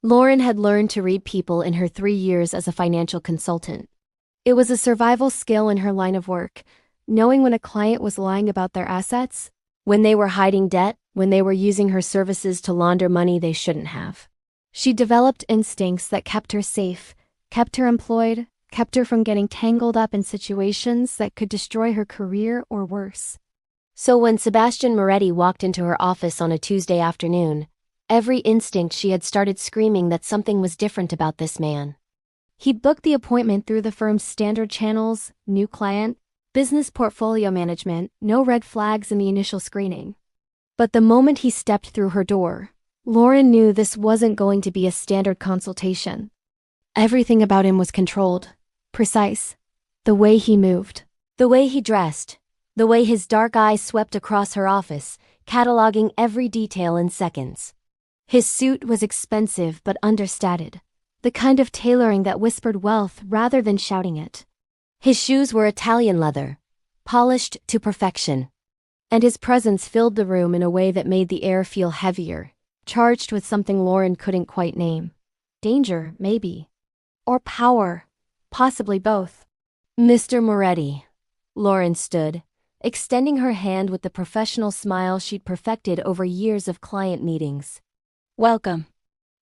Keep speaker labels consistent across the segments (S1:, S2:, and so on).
S1: Lauren had learned to read people in her 3 years as a financial consultant. It was a survival skill in her line of work, knowing when a client was lying about their assets, when they were hiding debt, when they were using her services to launder money they shouldn't have. She developed instincts that kept her safe, kept her employed, kept her from getting tangled up in situations that could destroy her career or worse. So when Sebastian Moretti walked into her office on a Tuesday afternoon, every instinct she had started screaming that something was different about this man. He booked the appointment through the firm's standard channels, new client, business portfolio management, no red flags in the initial screening. But the moment he stepped through her door, Lauren knew this wasn't going to be a standard consultation. Everything about him was controlled, precise. The way he moved, the way he dressed, the way his dark eyes swept across her office, cataloging every detail in seconds. His suit was expensive but understated, the kind of tailoring that whispered wealth rather than shouting it. His shoes were Italian leather, polished to perfection. And his presence filled the room in a way that made the air feel heavier, charged with something Lauren couldn't quite name. Danger, maybe. Or power, possibly both. Mr. Moretti. Lauren stood, extending her hand with the professional smile she'd perfected over years of client meetings. Welcome.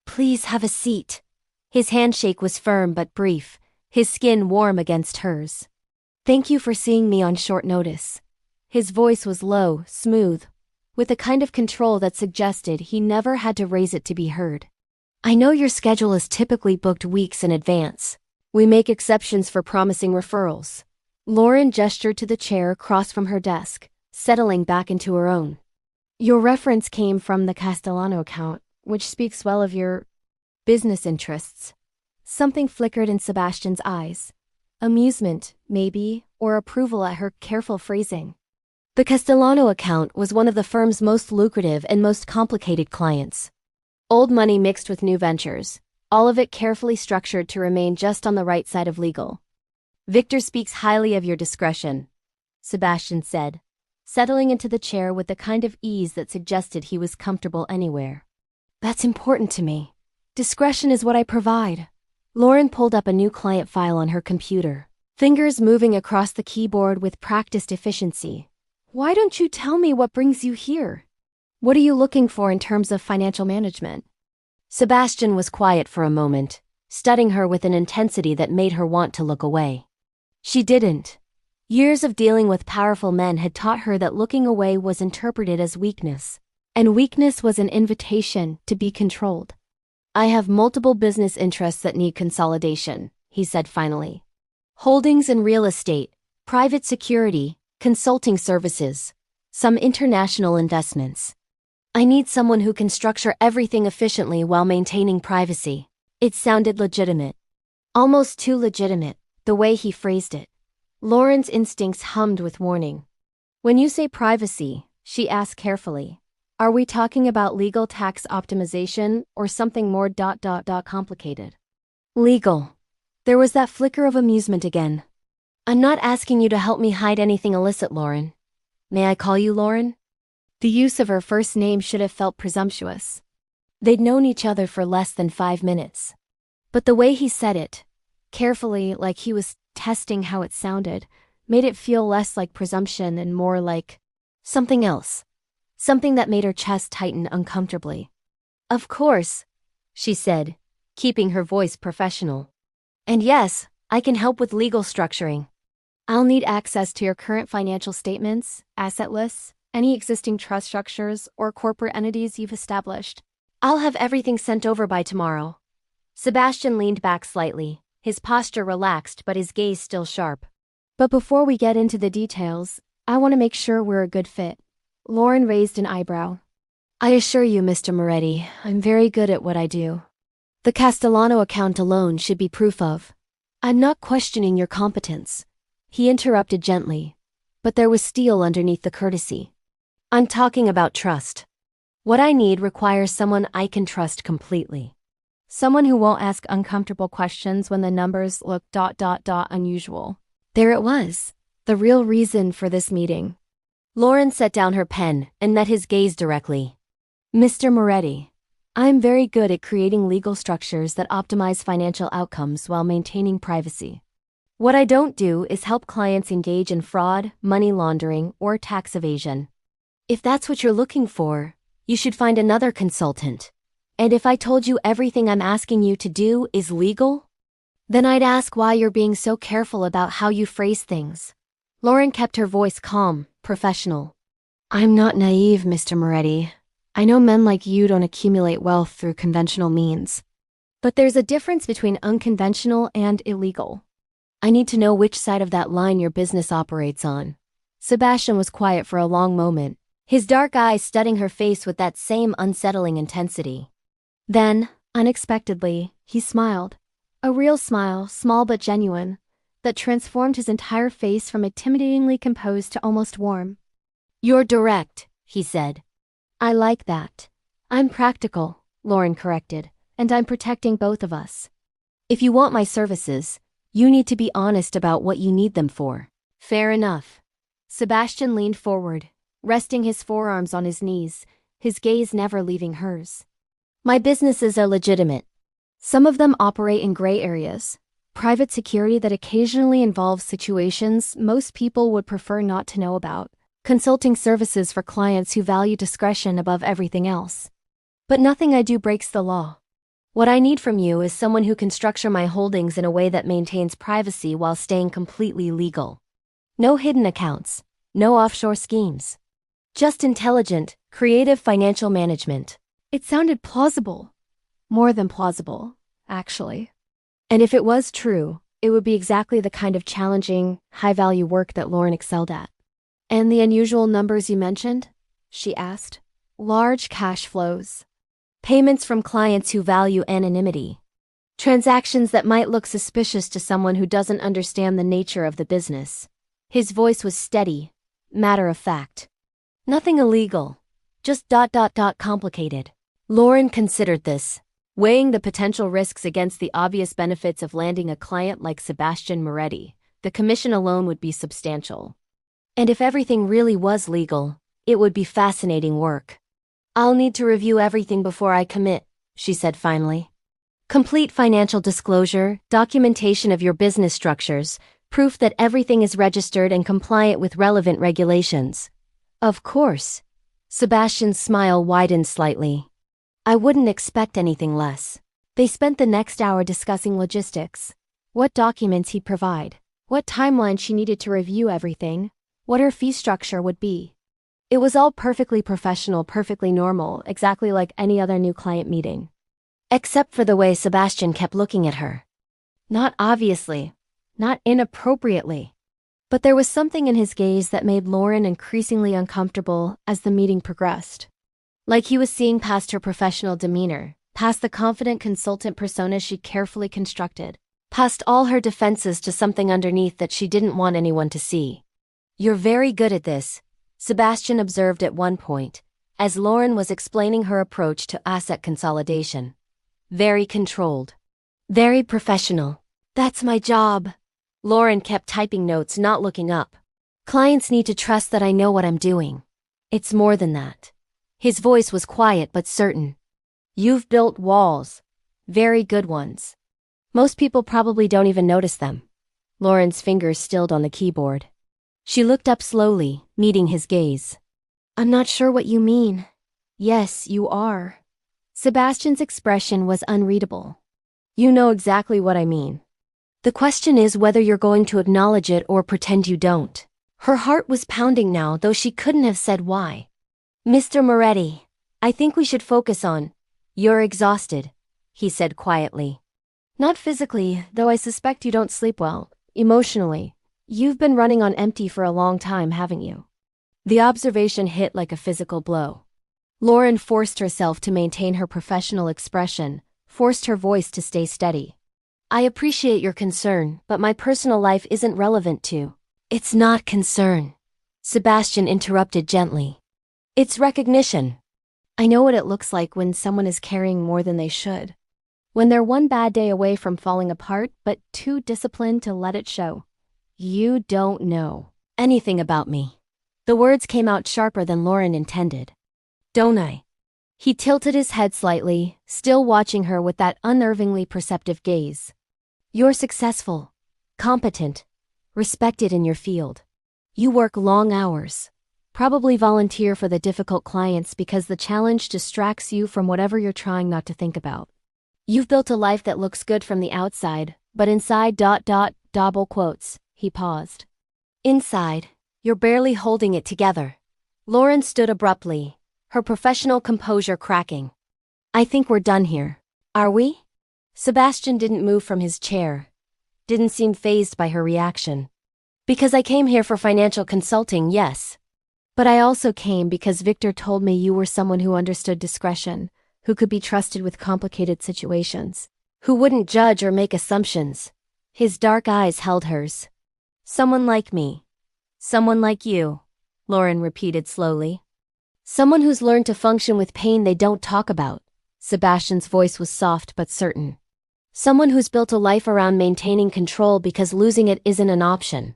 S1: Please have a seat. His handshake was firm but brief, his skin warm against hers. Thank you for seeing me on short notice. His voice was low, smooth, with a kind of control that suggested he never had to raise it to be heard. I know your schedule is typically booked weeks in advance. We make exceptions for promising referrals. Lauren gestured to the chair across from her desk, settling back into her own. Your reference came from the Castellano account, which speaks well of your business interests. Something flickered in Sebastian's eyes. Amusement, maybe, or approval at her careful phrasing. The Castellano account was one of the firm's most lucrative and most complicated clients. Old money mixed with new ventures, all of it carefully structured to remain just on the right side of legal. Victor speaks highly of your discretion, Sebastian said, settling into the chair with the kind of ease that suggested he was comfortable anywhere. That's important to me. Discretion is what I provide. Lauren pulled up a new client file on her computer, fingers moving across the keyboard with practiced efficiency. Why don't you tell me what brings you here? What are you looking for in terms of financial management? Sebastian was quiet for a moment, studying her with an intensity that made her want to look away. She didn't. Years of dealing with powerful men had taught her that looking away was interpreted as weakness, and weakness was an invitation to be controlled. I have multiple business interests that need consolidation, he said finally. Holdings in real estate, private security, consulting services, some international investments. I need someone who can structure everything efficiently while maintaining privacy. It sounded legitimate. Almost too legitimate, the way he phrased it. Lauren's instincts hummed with warning. When you say privacy, she asked carefully, are we talking about legal tax optimization or something more complicated? Legal. There was that flicker of amusement again. I'm not asking you to help me hide anything illicit, Lauren. May I call you Lauren? The use of her first name should have felt presumptuous. They'd known each other for less than 5 minutes. But the way he said it, carefully like he was testing how it sounded, made it feel less like presumption and more like something else. Something that made her chest tighten uncomfortably. Of course, she said, keeping her voice professional. And yes, I can help with legal structuring. I'll need access to your current financial statements, asset lists, any existing trust structures or corporate entities you've established. I'll have everything sent over by tomorrow. Sebastian leaned back slightly, his posture relaxed but his gaze still sharp. But before we get into the details, I want to make sure we're a good fit. Lauren raised an eyebrow. I assure you, Mr. Moretti, I'm very good at what I do. The Castellano account alone should be proof of. I'm not questioning your competence. He interrupted gently, but there was steel underneath the courtesy. I'm talking about trust. What I need requires someone I can trust completely. Someone who won't ask uncomfortable questions when the numbers look unusual. There it was, the real reason for this meeting. Lauren set down her pen and met his gaze directly. Mr. Moretti, I'm very good at creating legal structures that optimize financial outcomes while maintaining privacy. What I don't do is help clients engage in fraud, money laundering, or tax evasion. If that's what you're looking for, you should find another consultant. And if I told you everything I'm asking you to do is legal, then I'd ask why you're being so careful about how you phrase things. Lauren kept her voice calm, professional. I'm not naive, Mr. Moretti. I know men like you don't accumulate wealth through conventional means. But there's a difference between unconventional and illegal. I need to know which side of that line your business operates on. Sebastian was quiet for a long moment, his dark eyes studying her face with that same unsettling intensity. Then, unexpectedly, he smiled. A real smile, small but genuine, that transformed his entire face from intimidatingly composed to almost warm. You're direct, he said. I like that. I'm practical, Lauren corrected, and I'm protecting both of us. If you want my services, you need to be honest about what you need them for. Fair enough. Sebastian leaned forward, resting his forearms on his knees, his gaze never leaving hers. My businesses are legitimate. Some of them operate in gray areas, private security that occasionally involves situations most people would prefer not to know about, consulting services for clients who value discretion above everything else. But nothing I do breaks the law. What I need from you is someone who can structure my holdings in a way that maintains privacy while staying completely legal. No hidden accounts, no offshore schemes. Just intelligent, creative financial management. It sounded plausible. More than plausible, actually. And if it was true, it would be exactly the kind of challenging, high-value work that Lauren excelled at. And the unusual numbers you mentioned? She asked. Large cash flows. Payments from clients who value anonymity. Transactions that might look suspicious to someone who doesn't understand the nature of the business. His voice was steady, matter of fact. Nothing illegal. Just ... complicated. Lauren considered this, weighing the potential risks against the obvious benefits of landing a client like Sebastian Moretti. The commission alone would be substantial. And if everything really was legal, it would be fascinating work. I'll need to review everything before I commit, she said finally. Complete financial disclosure, documentation of your business structures, proof that everything is registered and compliant with relevant regulations. Of course. Sebastian's smile widened slightly. I wouldn't expect anything less. They spent the next hour discussing logistics. What documents he'd provide, what timeline she needed to review everything, what her fee structure would be. It was all perfectly professional, perfectly normal, exactly like any other new client meeting. Except for the way Sebastian kept looking at her. Not obviously, not inappropriately. But there was something in his gaze that made Lauren increasingly uncomfortable as the meeting progressed. Like he was seeing past her professional demeanor, past the confident consultant persona she carefully constructed, past all her defenses to something underneath that she didn't want anyone to see. You're very good at this, Sebastian observed at one point, as Lauren was explaining her approach to asset consolidation. Very controlled. Very professional. That's my job. Lauren kept typing notes, not looking up. Clients need to trust that I know what I'm doing. It's more than that. His voice was quiet but certain. You've built walls. Very good ones. Most people probably don't even notice them. Lauren's fingers stilled on the keyboard. She looked up slowly, meeting his gaze. I'm not sure what you mean. Yes, you are. Sebastian's expression was unreadable. You know exactly what I mean. The question is whether you're going to acknowledge it or pretend you don't. Her heart was pounding now, though she couldn't have said why. Mr. Moretti, I think we should focus on. You're exhausted, he said quietly. Not physically, though I suspect you don't sleep well. Emotionally. You've been running on empty for a long time, haven't you? The observation hit like a physical blow. Lauren forced herself to maintain her professional expression, forced her voice to stay steady. I appreciate your concern, but my personal life isn't relevant to. It's not concern. Sebastian interrupted gently. It's recognition. I know what it looks like when someone is carrying more than they should. When they're one bad day away from falling apart, but too disciplined to let it show. You don't know anything about me. The words came out sharper than Lauren intended. Don't I? He tilted his head slightly, still watching her with that unnervingly perceptive gaze. You're successful, competent, respected in your field. You work long hours. Probably volunteer for the difficult clients because the challenge distracts you from whatever you're trying not to think about. You've built a life that looks good from the outside, but inside ... double quotes, he paused. Inside, you're barely holding it together. Lauren stood abruptly, her professional composure cracking. I think we're done here. Are we? Sebastian didn't move from his chair. Didn't seem fazed by her reaction. Because I came here for financial consulting, yes. But I also came because Victor told me you were someone who understood discretion, who could be trusted with complicated situations, who wouldn't judge or make assumptions. His dark eyes held hers. Someone like me. Someone like you, Lauren repeated slowly. Someone who's learned to function with pain they don't talk about. Sebastian's voice was soft but certain. Someone who's built a life around maintaining control because losing it isn't an option.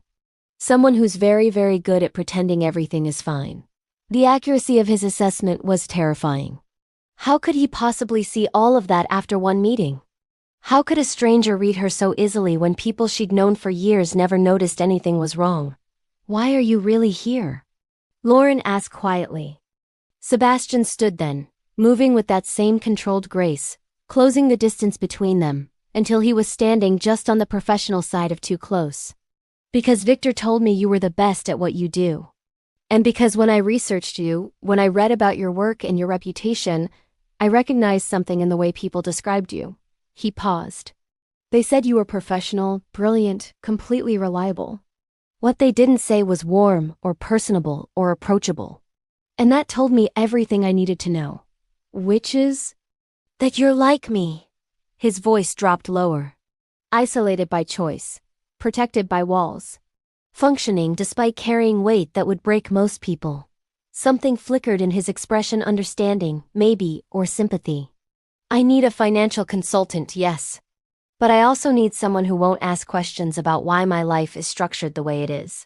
S1: Someone who's very, very good at pretending everything is fine. The accuracy of his assessment was terrifying. How could he possibly see all of that after one meeting? How could a stranger read her so easily when people she'd known for years never noticed anything was wrong? Why are you really here? Lauren asked quietly. Sebastian stood then, moving with that same controlled grace, closing the distance between them, until he was standing just on the professional side of too close. Because Victor told me you were the best at what you do. And because when I researched you, when I read about your work and your reputation, I recognized something in the way people described you. He paused. They said you were professional, brilliant, completely reliable. What they didn't say was warm or personable or approachable. And that told me everything I needed to know. Which is? That you're like me. His voice dropped lower. Isolated by choice. Protected by walls. Functioning despite carrying weight that would break most people. Something flickered in his expression, understanding, maybe, or sympathy. I need a financial consultant, yes. But I also need someone who won't ask questions about why my life is structured the way it is.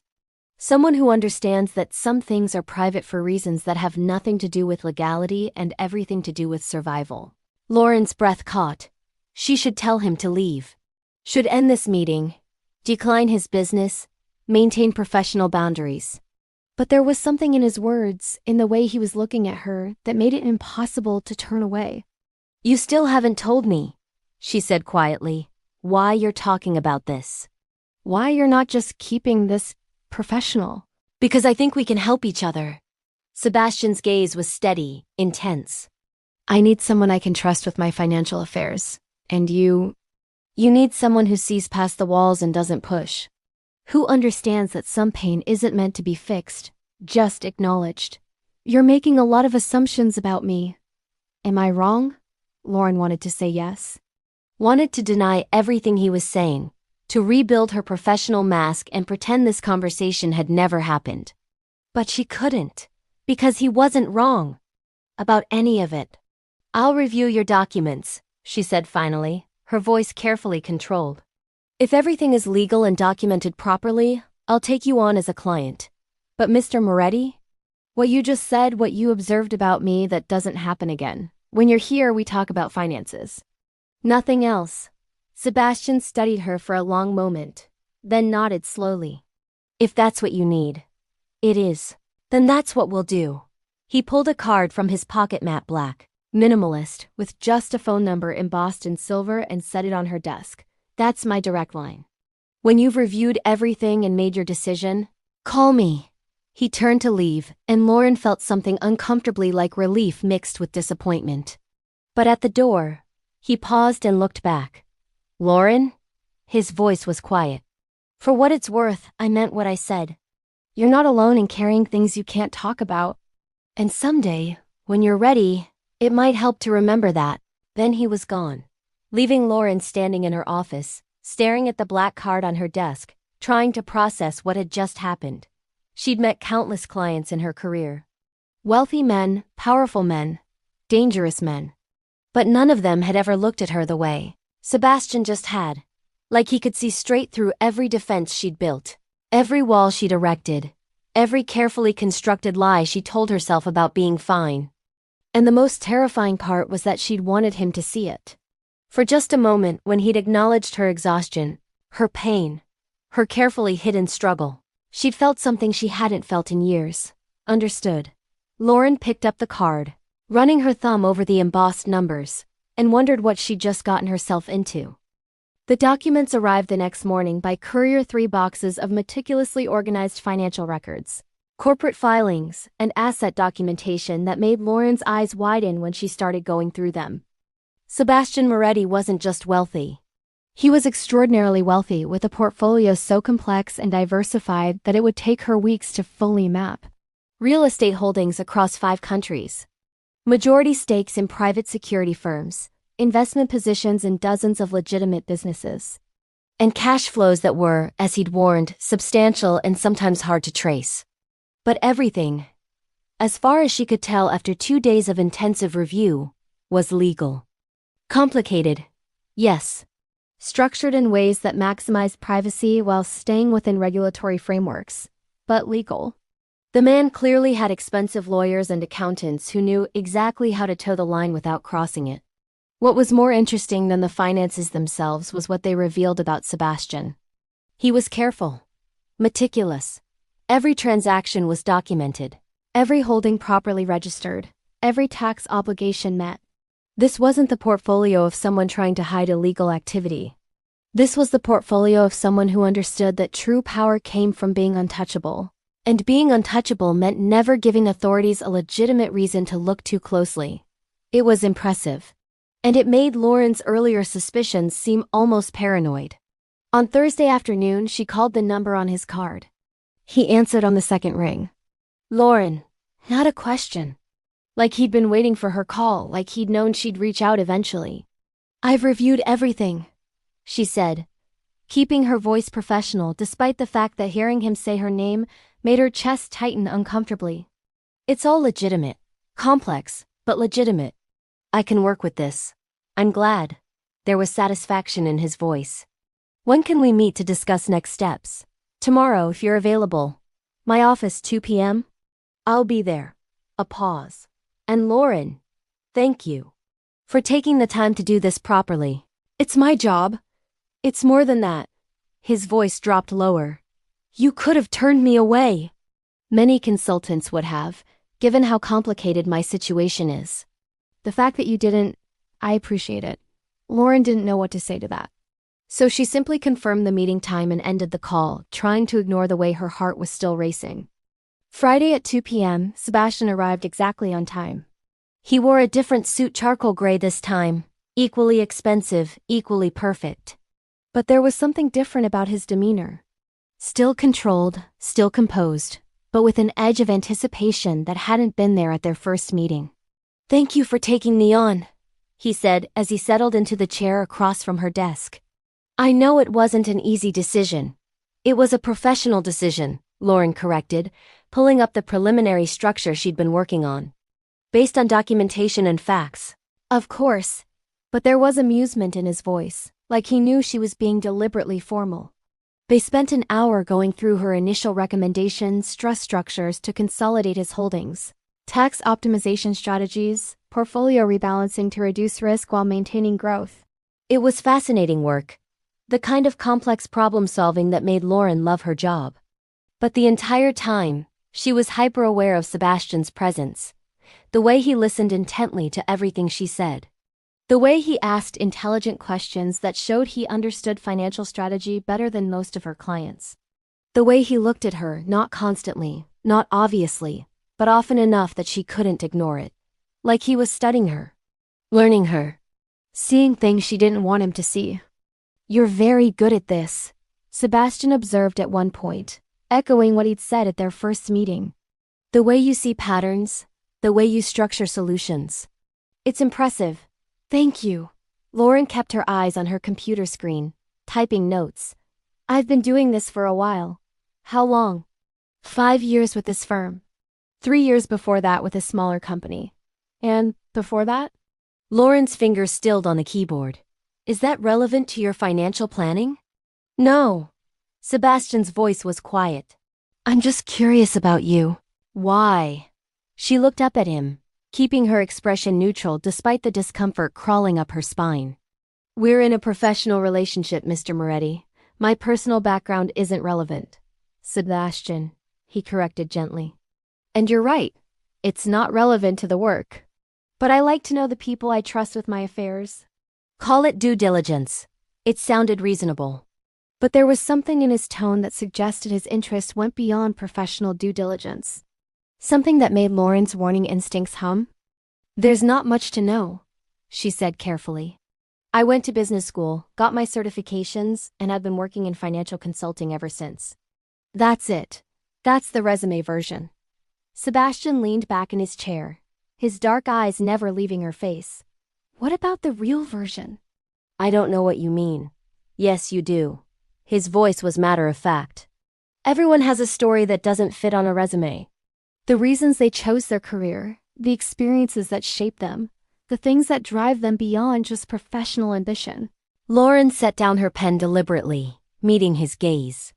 S1: Someone who understands that some things are private for reasons that have nothing to do with legality and everything to do with survival. Lauren's breath caught. She should tell him to leave. Should end this meeting. Decline his business, maintain professional boundaries. But there was something in his words, in the way he was looking at her, that made it impossible to turn away. You still haven't told me, she said quietly, why you're talking about this. Why you're not just keeping this professional. Because I think we can help each other. Sebastian's gaze was steady, intense. I need someone I can trust with my financial affairs. And you need someone who sees past the walls and doesn't push. Who understands that some pain isn't meant to be fixed, just acknowledged. You're making a lot of assumptions about me. Am I wrong? Lauren wanted to say yes. Wanted to deny everything he was saying, to rebuild her professional mask and pretend this conversation had never happened. But she couldn't, because he wasn't wrong. About any of it. I'll review your documents, she said finally, her voice carefully controlled. If everything is legal and documented properly, I'll take you on as a client. But Mr. Moretti? What you just said, what you observed about me, that doesn't happen again. When you're here, we talk about finances. Nothing else. Sebastian studied her for a long moment, then nodded slowly. If that's what you need. It is. Then that's what we'll do. He pulled a card from his pocket, matte black. Minimalist, with just a phone number embossed in silver, and set it on her desk. That's my direct line. When you've reviewed everything and made your decision, call me. He turned to leave, and Lauren felt something uncomfortably like relief mixed with disappointment. But at the door, he paused and looked back. Lauren? His voice was quiet. For what it's worth, I meant what I said. You're not alone in carrying things you can't talk about. And someday, when you're ready, it might help to remember that. Then he was gone, leaving Lauren standing in her office, staring at the black card on her desk, trying to process what had just happened. She'd met countless clients in her career. Wealthy men, powerful men, dangerous men. But none of them had ever looked at her the way Sebastian just had. Like he could see straight through every defense she'd built, every wall she'd erected, every carefully constructed lie she told herself about being fine. And the most terrifying part was that she'd wanted him to see it. For just a moment, when he'd acknowledged her exhaustion, her pain, her carefully hidden struggle, she'd felt something she hadn't felt in years. Understood. Lauren picked up the card, running her thumb over the embossed numbers, and wondered what she'd just gotten herself into. The documents arrived the next morning by courier, 3 boxes of meticulously organized financial records, corporate filings, and asset documentation that made Lauren's eyes widen when she started going through them. Sebastian Moretti wasn't just wealthy. He was extraordinarily wealthy, with a portfolio so complex and diversified that it would take her weeks to fully map. Real estate holdings across 5 countries. Majority stakes in private security firms, investment positions in dozens of legitimate businesses. And cash flows that were, as he'd warned, substantial and sometimes hard to trace. But everything, as far as she could tell after 2 days of intensive review, was legal. Complicated, yes. Structured in ways that maximized privacy while staying within regulatory frameworks, but legal. The man clearly had expensive lawyers and accountants who knew exactly how to toe the line without crossing it. What was more interesting than the finances themselves was what they revealed about Sebastian. He was careful, meticulous. Every transaction was documented, every holding properly registered, every tax obligation met. This wasn't the portfolio of someone trying to hide illegal activity. This was the portfolio of someone who understood that true power came from being untouchable. And being untouchable meant never giving authorities a legitimate reason to look too closely. It was impressive. And it made Lauren's earlier suspicions seem almost paranoid. On Thursday afternoon, she called the number on his card. He answered on the second ring. Lauren, not a question. Like he'd been waiting for her call, like he'd known she'd reach out eventually. I've reviewed everything, she said, keeping her voice professional despite the fact that hearing him say her name made her chest tighten uncomfortably. It's all legitimate. Complex, but legitimate. I can work with this. I'm glad. There was satisfaction in his voice. When can we meet to discuss next steps? Tomorrow, if you're available. My office, 2 p.m.? I'll be there. A pause. And Lauren, thank you for taking the time to do this properly. It's my job. It's more than that. His voice dropped lower. You could have turned me away. Many consultants would have, given how complicated my situation is. The fact that you didn't, I appreciate it. Lauren didn't know what to say to that. So she simply confirmed the meeting time and ended the call, trying to ignore the way her heart was still racing. Friday at 2 p.m., Sebastian arrived exactly on time. He wore a different suit, charcoal gray this time, equally expensive, equally perfect. But there was something different about his demeanor. Still controlled, still composed, but with an edge of anticipation that hadn't been there at their first meeting. Thank you for taking me on, he said as he settled into the chair across from her desk. I know it wasn't an easy decision. It was a professional decision, Lauren corrected, pulling up the preliminary structure she'd been working on. Based on documentation and facts. Of course. But there was amusement in his voice, like he knew she was being deliberately formal. They spent an hour going through her initial recommendations, trust structures to consolidate his holdings, tax optimization strategies, portfolio rebalancing to reduce risk while maintaining growth. It was fascinating work, the kind of complex problem-solving that made Lauren love her job. But the entire time, she was hyper-aware of Sebastian's presence, the way he listened intently to everything she said. The way he asked intelligent questions that showed he understood financial strategy better than most of her clients. The way he looked at her, not constantly, not obviously, but often enough that she couldn't ignore it. Like he was studying her, learning her, seeing things she didn't want him to see. You're very good at this, Sebastian observed at one point, echoing what he'd said at their first meeting. The way you see patterns, the way you structure solutions. It's impressive. Thank you. Lauren kept her eyes on her computer screen, typing notes. I've been doing this for a while. How long? 5 years with this firm. 3 years before that with a smaller company. And before that? Lauren's fingers stilled on the keyboard. Is that relevant to your financial planning? No. Sebastian's voice was quiet. I'm just curious about you. Why? She looked up at him, keeping her expression neutral despite the discomfort crawling up her spine. "We're in a professional relationship, Mr. Moretti. My personal background isn't relevant." "Sebastian," he corrected gently. "And you're right. It's not relevant to the work. But I like to know the people I trust with my affairs." "Call it due diligence." It sounded reasonable. But there was something in his tone that suggested his interest went beyond professional due diligence. Something that made Lauren's warning instincts hum. "There's not much to know," she said carefully. "I went to business school, got my certifications, and I've been working in financial consulting ever since." "That's it. That's the resume version." Sebastian leaned back in his chair, his dark eyes never leaving her face. "What about the real version?" "I don't know what you mean." "Yes, you do." His voice was matter of fact. "Everyone has a story that doesn't fit on a resume. The reasons they chose their career, the experiences that shape them, the things that drive them beyond just professional ambition." Lauren set down her pen deliberately, meeting his gaze.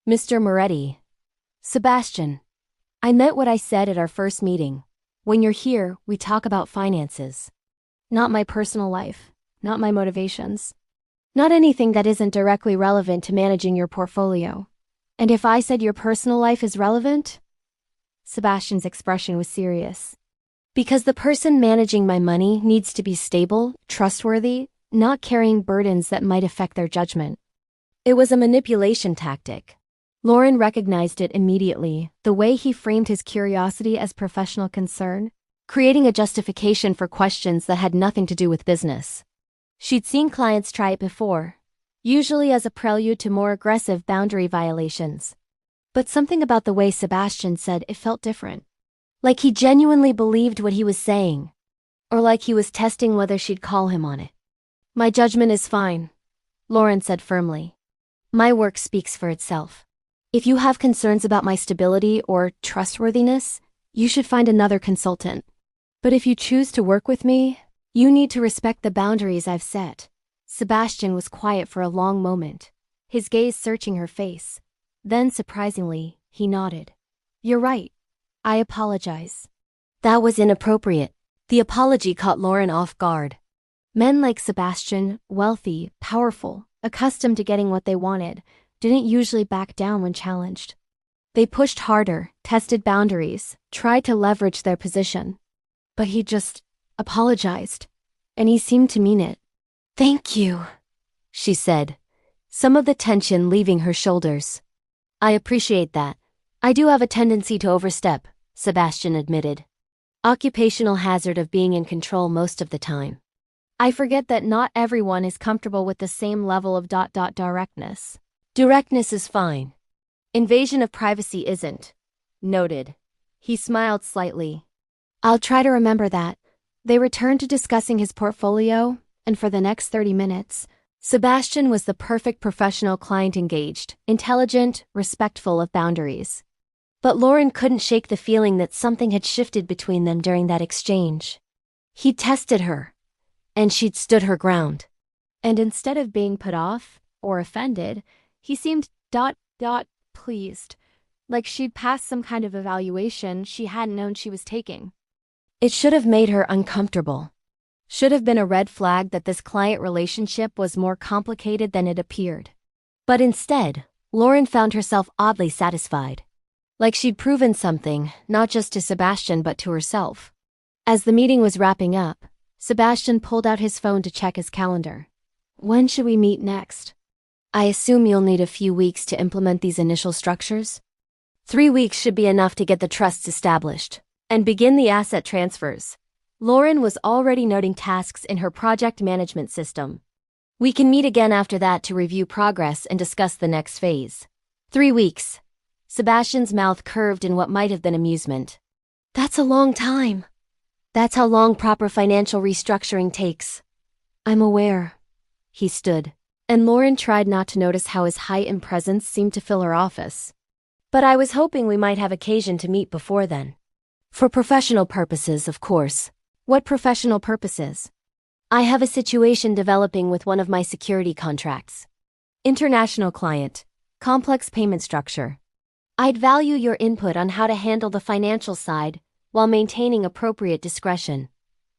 S1: "Mr. Moretti." "Sebastian. I meant what I said at our first meeting. When you're here, we talk about finances. Not my personal life, not my motivations. Not anything that isn't directly relevant to managing your portfolio. And if I said your personal life is relevant?" Sebastian's expression was serious. "Because the person managing my money needs to be stable, trustworthy, not carrying burdens that might affect their judgment." It was a manipulation tactic. Lauren recognized it immediately, the way he framed his curiosity as professional concern, creating a justification for questions that had nothing to do with business. She'd seen clients try it before, usually as a prelude to more aggressive boundary violations. But something about the way Sebastian said it felt different. Like he genuinely believed what he was saying, or like he was testing whether she'd call him on it. "My judgment is fine," Lauren said firmly. "My work speaks for itself. If you have concerns about my stability or trustworthiness, you should find another consultant. But if you choose to work with me, you need to respect the boundaries I've set." Sebastian was quiet for a long moment, his gaze searching her face. Then, surprisingly, he nodded. "You're right. I apologize." That was inappropriate. The apology caught Lauren off guard. Men like Sebastian, wealthy, powerful, accustomed to getting what they wanted, didn't usually back down when challenged. They pushed harder, tested boundaries, tried to leverage their position. But he just apologized, and he seemed to mean it. "Thank you," she said, some of the tension leaving her shoulders. "I appreciate that. I do have a tendency to overstep," Sebastian admitted. "Occupational hazard of being in control most of the time. I forget that not everyone is comfortable with the same level of directness. Directness is fine. Invasion of privacy isn't." "Noted." He smiled slightly. "I'll try to remember that." They returned to discussing his portfolio, and for the next 30 minutes, Sebastian was the perfect professional client, engaged, intelligent, respectful of boundaries. But Lauren couldn't shake the feeling that something had shifted between them during that exchange. He'd tested her, and she'd stood her ground. And instead of being put off or offended, he seemed pleased, like she'd passed some kind of evaluation she hadn't known she was taking. It should have made her uncomfortable. Should have been a red flag that this client relationship was more complicated than it appeared. But instead, Lauren found herself oddly satisfied. Like she'd proven something, not just to Sebastian but to herself. As the meeting was wrapping up, Sebastian pulled out his phone to check his calendar. "When should we meet next?" "I assume you'll need a few weeks to implement these initial structures?" 3 weeks should be enough to get the trusts established and begin the asset transfers. Lauren was already noting tasks in her project management system. "We can meet again after that to review progress and discuss the next phase." 3 weeks. Sebastian's mouth curved in what might have been amusement. "That's a long time." "That's how long proper financial restructuring takes." "I'm aware." He stood, and Lauren tried not to notice how his height and presence seemed to fill her office. "But I was hoping we might have occasion to meet before then." "For professional purposes, of course." "What professional purposes?" "I have a situation developing with one of my security contracts. International client, complex payment structure. I'd value your input on how to handle the financial side, while maintaining appropriate discretion.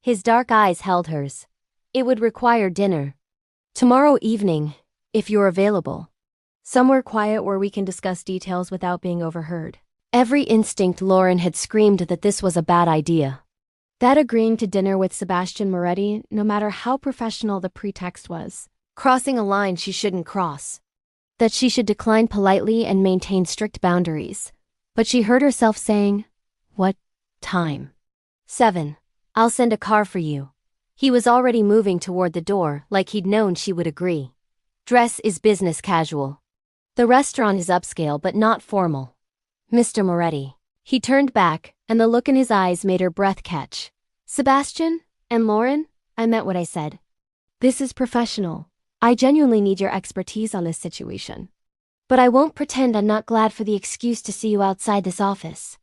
S1: His dark eyes held hers. It would require dinner. Tomorrow evening, if you're available. Somewhere quiet where we can discuss details without being overheard. Every instinct Lauren had screamed that this was a bad idea. That agreeing to dinner with Sebastian Moretti, no matter how professional the pretext was, crossing a line she shouldn't cross. That she should decline politely and maintain strict boundaries. But she heard herself saying, "What time?" 7. "I'll send a car for you." He was already moving toward the door, like he'd known she would agree. "Dress is business casual. The restaurant is upscale but not formal." "Mr. Moretti." He turned back, and the look in his eyes made her breath catch. "Sebastian and Lauren, I meant what I said. This is professional. I genuinely need your expertise on this situation. But I won't pretend I'm not glad for the excuse to see you outside this office."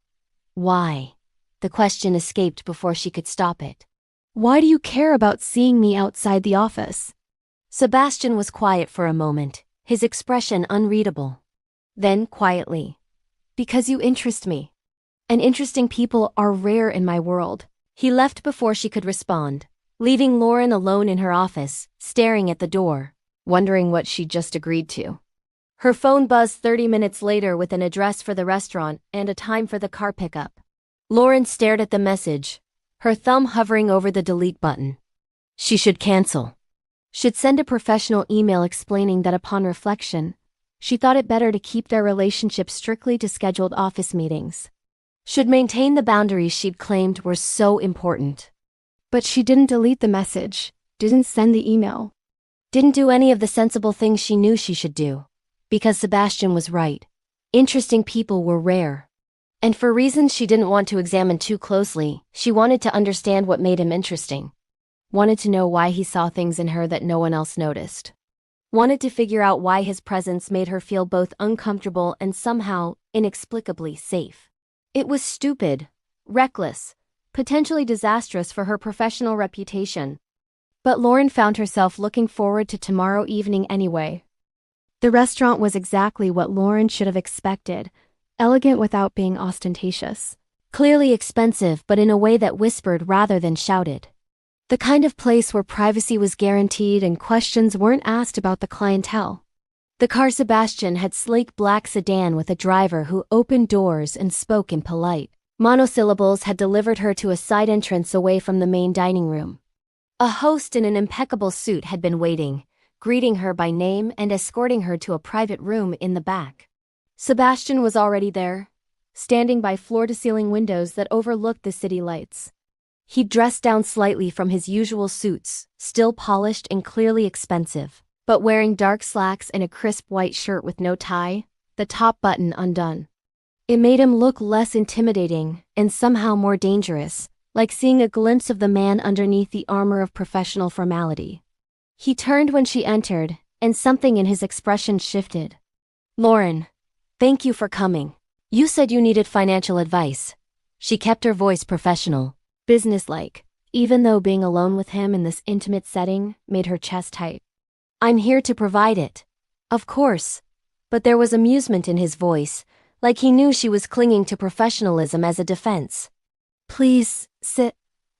S1: "Why?" The question escaped before she could stop it. "Why do you care about seeing me outside the office?" Sebastian was quiet for a moment, his expression unreadable. Then, quietly, "Because you interest me. And interesting people are rare in my world." He left before she could respond, leaving Lauren alone in her office, staring at the door, wondering what she'd just agreed to. Her phone buzzed 30 minutes later with an address for the restaurant and a time for the car pickup. Lauren stared at the message, her thumb hovering over the delete button. She should cancel. Should send a professional email explaining that upon reflection, she thought it better to keep their relationship strictly to scheduled office meetings. Should maintain the boundaries she'd claimed were so important. But she didn't delete the message, didn't send the email. Didn't do any of the sensible things she knew she should do. Because Sebastian was right. Interesting people were rare. And for reasons she didn't want to examine too closely, she wanted to understand what made him interesting. Wanted to know why he saw things in her that no one else noticed. Wanted to figure out why his presence made her feel both uncomfortable and somehow, inexplicably, safe. It was stupid, reckless, potentially disastrous for her professional reputation. But Lauren found herself looking forward to tomorrow evening anyway. The restaurant was exactly what Lauren should have expected, elegant without being ostentatious. Clearly expensive, but in a way that whispered rather than shouted. The kind of place where privacy was guaranteed and questions weren't asked about the clientele. The car Sebastian had sleek black sedan with a driver who opened doors and spoke in polite monosyllables had delivered her to a side entrance away from the main dining room. A host in an impeccable suit had been waiting, greeting her by name and escorting her to a private room in the back. Sebastian was already there, standing by floor-to-ceiling windows that overlooked the city lights. He dressed down slightly from his usual suits, still polished and clearly expensive, but wearing dark slacks and a crisp white shirt with no tie, the top button undone. It made him look less intimidating and somehow more dangerous, like seeing a glimpse of the man underneath the armor of professional formality. He turned when she entered, and something in his expression shifted. "Lauren, thank you for coming. You said you needed financial advice." She kept her voice professional, businesslike, even though being alone with him in this intimate setting made her chest tight. "I'm here to provide it." Of course. But there was amusement in his voice, like he knew she was clinging to professionalism as a defense. "Please, sit.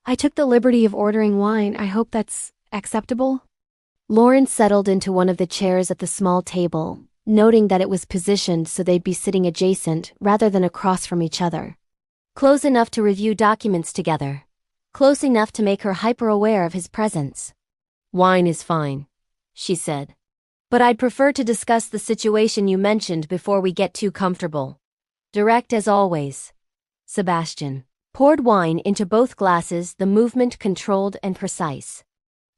S1: I took the liberty of ordering wine. I hope that's acceptable?" Lauren settled into one of the chairs at the small table, noting that it was positioned so they'd be sitting adjacent rather than across from each other. Close enough to review documents together. Close enough to make her hyper-aware of his presence. "Wine is fine," she said. "But I'd prefer to discuss the situation you mentioned before we get too comfortable." Direct as always. Sebastian poured wine into both glasses, the movement controlled and precise.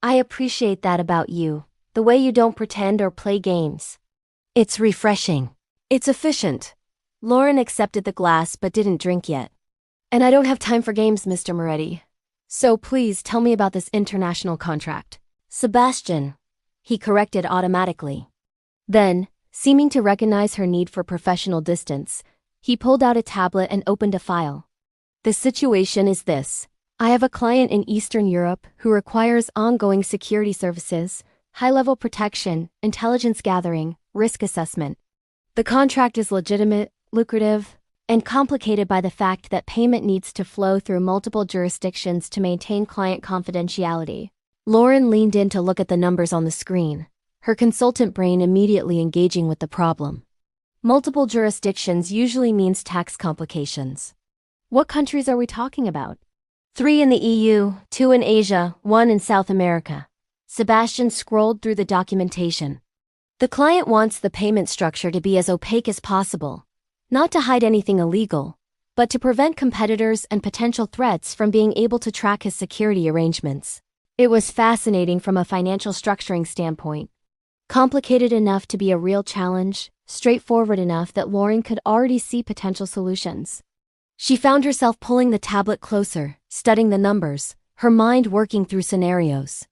S1: "I appreciate that about you, the way you don't pretend or play games. It's refreshing. It's efficient." Lauren accepted the glass but didn't drink yet. "And I don't have time for games, Mr. Moretti. So please tell me about this international contract." "Sebastian," he corrected automatically. Then, seeming to recognize her need for professional distance, he pulled out a tablet and opened a file. "The situation is this. I have a client in Eastern Europe who requires ongoing security services, high-level protection, intelligence gathering, risk assessment. The contract is legitimate, lucrative, and complicated by the fact that payment needs to flow through multiple jurisdictions to maintain client confidentiality. Lauren leaned in to look at the numbers on the screen, her consultant brain immediately engaging with the problem. Multiple jurisdictions usually means tax complications. What countries are we talking about? 3 in the EU, 2 in Asia, 1 in South America. Sebastian scrolled through the documentation. The client wants the payment structure to be as opaque as possible, not to hide anything illegal, but to prevent competitors and potential threats from being able to track his security arrangements. It was fascinating from a financial structuring standpoint. Complicated enough to be a real challenge, straightforward enough that Lauren could already see potential solutions. She found herself pulling the tablet closer, studying the numbers, her mind working through scenarios.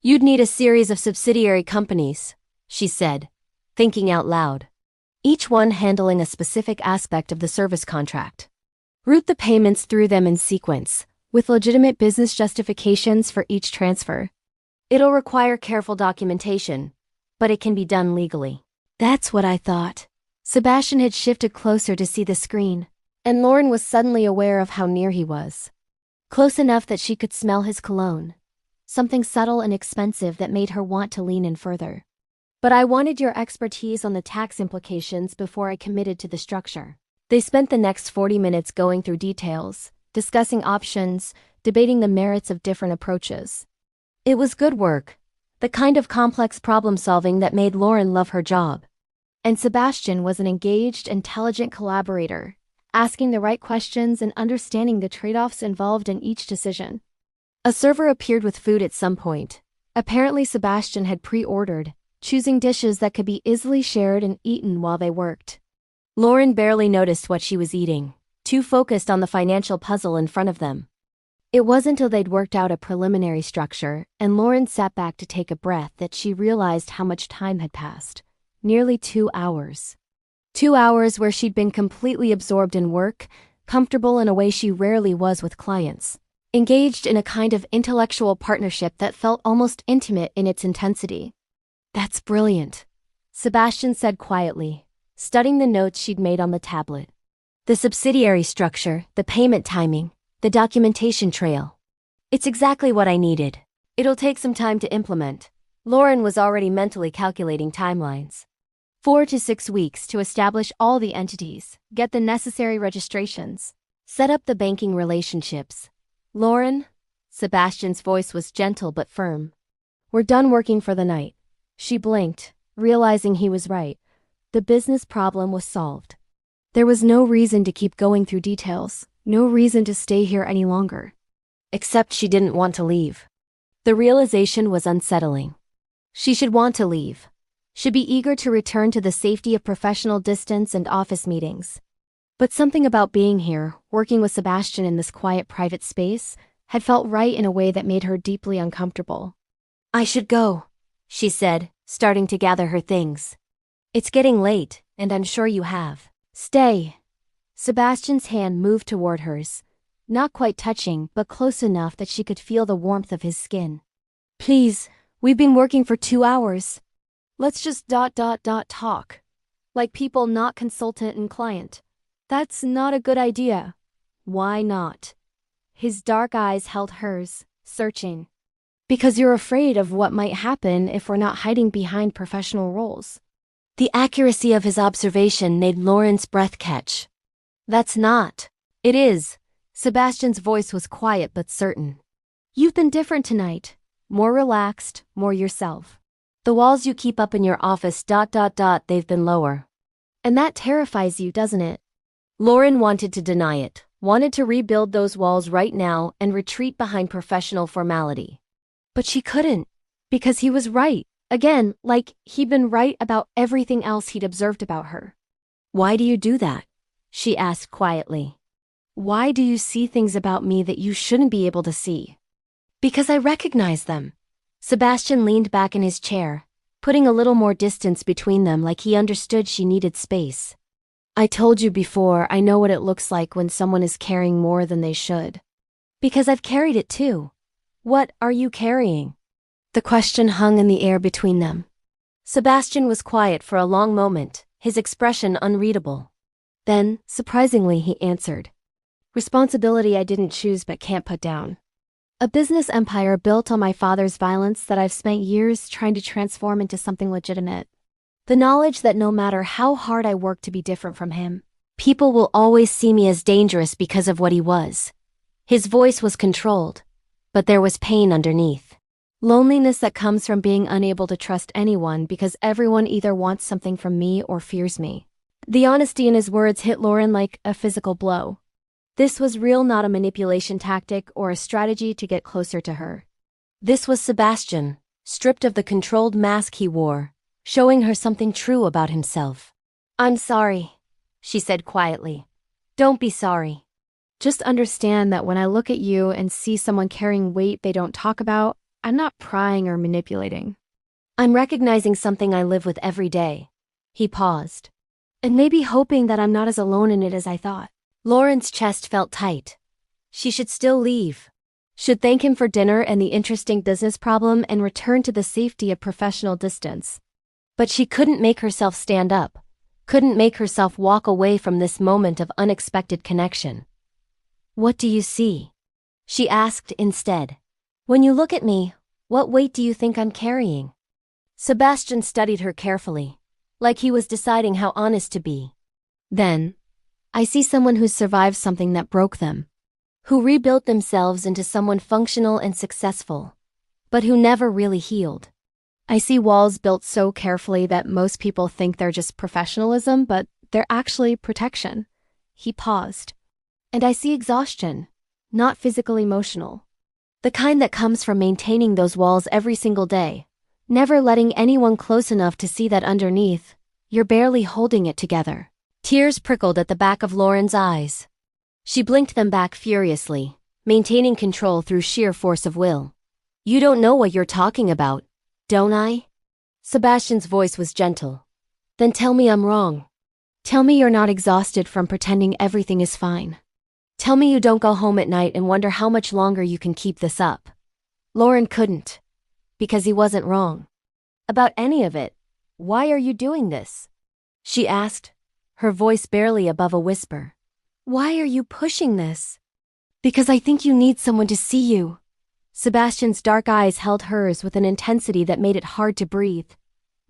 S1: "You'd need a series of subsidiary companies," she said, thinking out loud. Each one handling a specific aspect of the service contract. Route the payments through them in sequence, with legitimate business justifications for each transfer. It'll require careful documentation, but it can be done legally. That's what I thought. Sebastian had shifted closer to see the screen, and Lauren was suddenly aware of how near he was. Close enough that she could smell his cologne. Something subtle and expensive that made her want to lean in further. "But I wanted your expertise on the tax implications before I committed to the structure." They spent the next 40 minutes going through details, discussing options, debating the merits of different approaches. It was good work, the kind of complex problem-solving that made Lauren love her job. And Sebastian was an engaged, intelligent collaborator, asking the right questions and understanding the trade-offs involved in each decision. A server appeared with food at some point. Apparently Sebastian had pre-ordered, choosing dishes that could be easily shared and eaten while they worked. Lauren barely noticed what she was eating, too focused on the financial puzzle in front of them. It wasn't until they'd worked out a preliminary structure and Lauren sat back to take a breath that she realized how much time had passed. Nearly 2 hours. 2 hours where she'd been completely absorbed in work, comfortable in a way she rarely was with clients, engaged in a kind of intellectual partnership that felt almost intimate in its intensity. "That's brilliant," Sebastian said quietly, studying the notes she'd made on the tablet. "The subsidiary structure, the payment timing, the documentation trail. It's exactly what I needed. It'll take some time to implement." Lauren was already mentally calculating timelines. 4 to 6 weeks to establish all the entities, get the necessary registrations, set up the banking relationships. "Lauren," Sebastian's voice was gentle but firm. "We're done working for the night." She blinked, realizing he was right. The business problem was solved. There was no reason to keep going through details, no reason to stay here any longer. Except she didn't want to leave. The realization was unsettling. She should want to leave. Should be eager to return to the safety of professional distance and office meetings. But something about being here, working with Sebastian in this quiet private space, had felt right in a way that made her deeply uncomfortable. "I should go," she said, starting to gather her things. "It's getting late, and I'm sure you have." "Stay." Sebastian's hand moved toward hers, not quite touching, but close enough that she could feel the warmth of his skin. "Please, we've been working for 2 hours. Let's just talk. Like people, not consultant and client." "That's not a good idea." "Why not?" His dark eyes held hers, searching. "Because you're afraid of what might happen if we're not hiding behind professional roles." The accuracy of his observation made Lauren's breath catch. "That's not." "It is." Sebastian's voice was quiet but certain. "You've been different tonight. More relaxed, more yourself. The walls you keep up in your office, they've been lower. And that terrifies you, doesn't it?" Lauren wanted to deny it, wanted to rebuild those walls right now and retreat behind professional formality. But she couldn't, because he was right. Again, like he'd been right about everything else he'd observed about her. "Why do you do that?" she asked quietly. "Why do you see things about me that you shouldn't be able to see?" "Because I recognize them." Sebastian leaned back in his chair, putting a little more distance between them like he understood she needed space. "I told you before, I know what it looks like when someone is carrying more than they should. Because I've carried it too." "What are you carrying?" The question hung in the air between them. Sebastian was quiet for a long moment, his expression unreadable. Then, surprisingly, he answered. Responsibility I didn't choose but can't put down. A business empire built on my father's violence that I've spent years trying to transform into something legitimate. The knowledge that no matter how hard I work to be different from him, people will always see me as dangerous because of what he was. His voice was controlled, but there was pain underneath. Loneliness that comes from being unable to trust anyone because everyone either wants something from me or fears me. The honesty in his words hit Lauren like a physical blow. This was real, not a manipulation tactic or a strategy to get closer to her. This was Sebastian, stripped of the controlled mask he wore, showing her something true about himself. "I'm sorry," she said quietly. "Don't be sorry. Just understand that when I look at you and see someone carrying weight they don't talk about, I'm not prying or manipulating. I'm recognizing something I live with every day." He paused. "And maybe hoping that I'm not as alone in it as I thought." Lauren's chest felt tight. She should still leave. Should thank him for dinner and the interesting business problem and return to the safety of professional distance. But she couldn't make herself stand up, couldn't make herself walk away from this moment of unexpected connection. "What do you see?" she asked instead. "When you look at me, what weight do you think I'm carrying?" Sebastian studied her carefully, like he was deciding how honest to be. Then, "I see someone who survived something that broke them, who rebuilt themselves into someone functional and successful, but who never really healed. I see walls built so carefully that most people think they're just professionalism, but they're actually protection." He paused. "And I see exhaustion, not physical, emotional. The kind that comes from maintaining those walls every single day, never letting anyone close enough to see that underneath, you're barely holding it together." Tears prickled at the back of Lauren's eyes. She blinked them back furiously, maintaining control through sheer force of will. "You don't know what you're talking about, don't I?" Sebastian's voice was gentle. "Then tell me I'm wrong. Tell me you're not exhausted from pretending everything is fine. Tell me you don't go home at night and wonder how much longer you can keep this up." Lauren couldn't, because he wasn't wrong about any of it. "Why are you doing this?" she asked, her voice barely above a whisper. "Why are you pushing this?" "Because I think you need someone to see you." Sebastian's dark eyes held hers with an intensity that made it hard to breathe.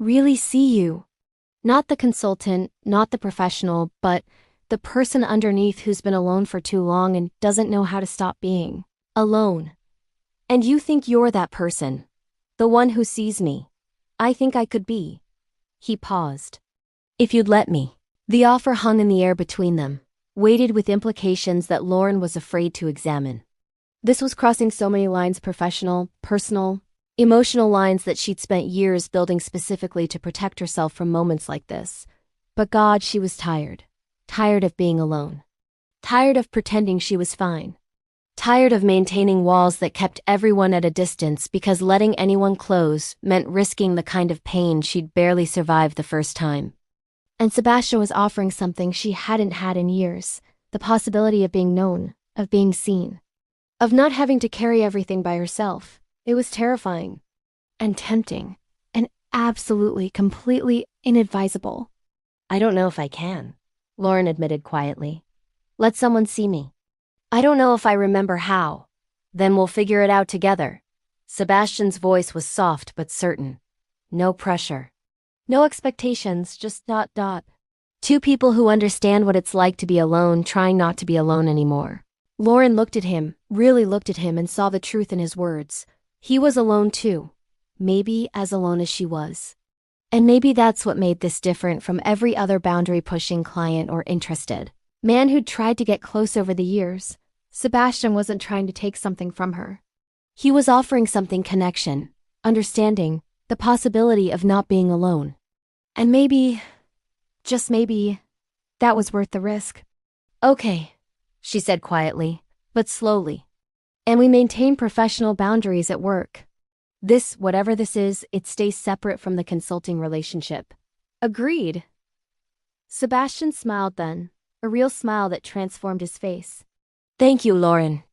S1: "Really see you. Not the consultant, not the professional, but the person underneath who's been alone for too long and doesn't know how to stop being alone. And you think you're that person, the one who sees me. I think I could be." He paused. "If you'd let me." The offer hung in the air between them, weighted with implications that Lauren was afraid to examine. This was crossing so many lines: professional, personal, emotional lines that she'd spent years building specifically to protect herself from moments like this. But God, she was tired. Tired of being alone. Tired of pretending she was fine. Tired of maintaining walls that kept everyone at a distance because letting anyone close meant risking the kind of pain she'd barely survived the first time. And Sebastian was offering something she hadn't had in years: the possibility of being known, of being seen, of not having to carry everything by herself. It was terrifying and tempting and absolutely, completely inadvisable. "I don't know if I can," Lauren admitted quietly. "Let someone see me. I don't know if I remember how. Then we'll figure it out together." Sebastian's voice was soft but certain. No pressure. No expectations, just ... Two people who understand what it's like to be alone, trying not to be alone anymore. Lauren looked at him, really looked at him, and saw the truth in his words. He was alone too. Maybe as alone as she was. And maybe that's what made this different from every other boundary-pushing client or interested man who'd tried to get close over the years. Sebastian wasn't trying to take something from her. He was offering something: connection, understanding, the possibility of not being alone. And maybe, just maybe, that was worth the risk. "Okay," she said quietly, but slowly. "And we maintain professional boundaries at work. This, whatever this is, it stays separate from the consulting relationship." "Agreed." Sebastian smiled then, a real smile that transformed his face. "Thank you, Lauren,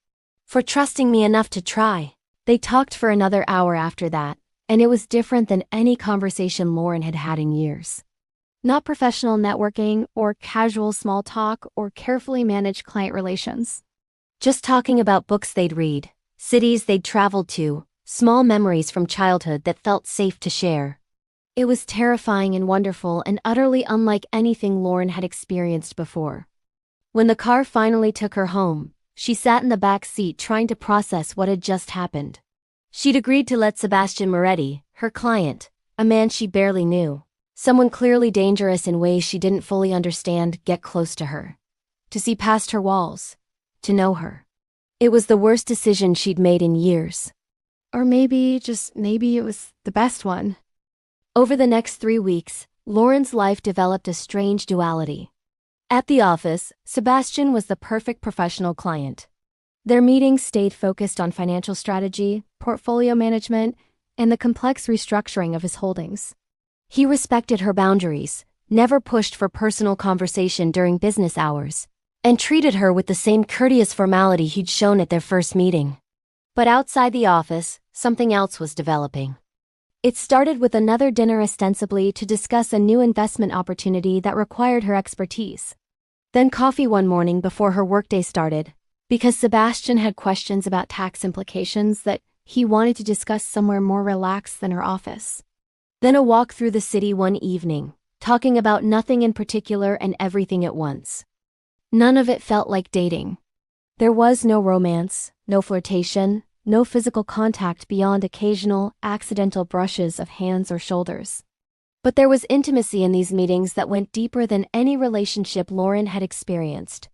S1: for trusting me enough to try." They talked for another hour after that, and it was different than any conversation Lauren had had in years. Not professional networking or casual small talk or carefully managed client relations. Just talking about books they'd read, cities they'd traveled to, small memories from childhood that felt safe to share. It was terrifying and wonderful and utterly unlike anything Lauren had experienced before. When the car finally took her home, she sat in the back seat trying to process what had just happened. She'd agreed to let Sebastian Moretti, her client, a man she barely knew, someone clearly dangerous in ways she didn't fully understand, get close to her. To see past her walls. To know her. It was the worst decision she'd made in years. Or maybe, just maybe it was the best one. Over the next 3 weeks, Lauren's life developed a strange duality. At the office, Sebastian was the perfect professional client. Their meetings stayed focused on financial strategy, portfolio management, and the complex restructuring of his holdings. He respected her boundaries, never pushed for personal conversation during business hours, and treated her with the same courteous formality he'd shown at their first meeting. But outside the office, something else was developing. It started with another dinner ostensibly to discuss a new investment opportunity that required her expertise. Then coffee one morning before her workday started, because Sebastian had questions about tax implications that he wanted to discuss somewhere more relaxed than her office. Then a walk through the city one evening, talking about nothing in particular and everything at once. None of it felt like dating. There was no romance, no flirtation, no physical contact beyond occasional, accidental brushes of hands or shoulders. But there was intimacy in these meetings that went deeper than any relationship Lauren had experienced.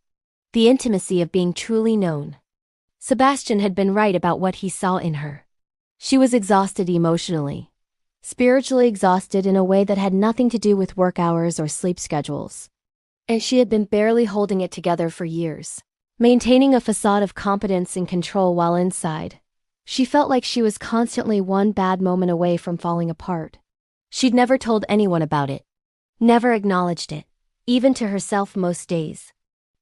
S1: The intimacy of being truly known. Sebastian had been right about what he saw in her. She was exhausted emotionally. Spiritually exhausted in a way that had nothing to do with work hours or sleep schedules. And she had been barely holding it together for years, maintaining a facade of competence and control while inside. She felt like she was constantly one bad moment away from falling apart. She'd never told anyone about it. Never acknowledged it, even to herself most days.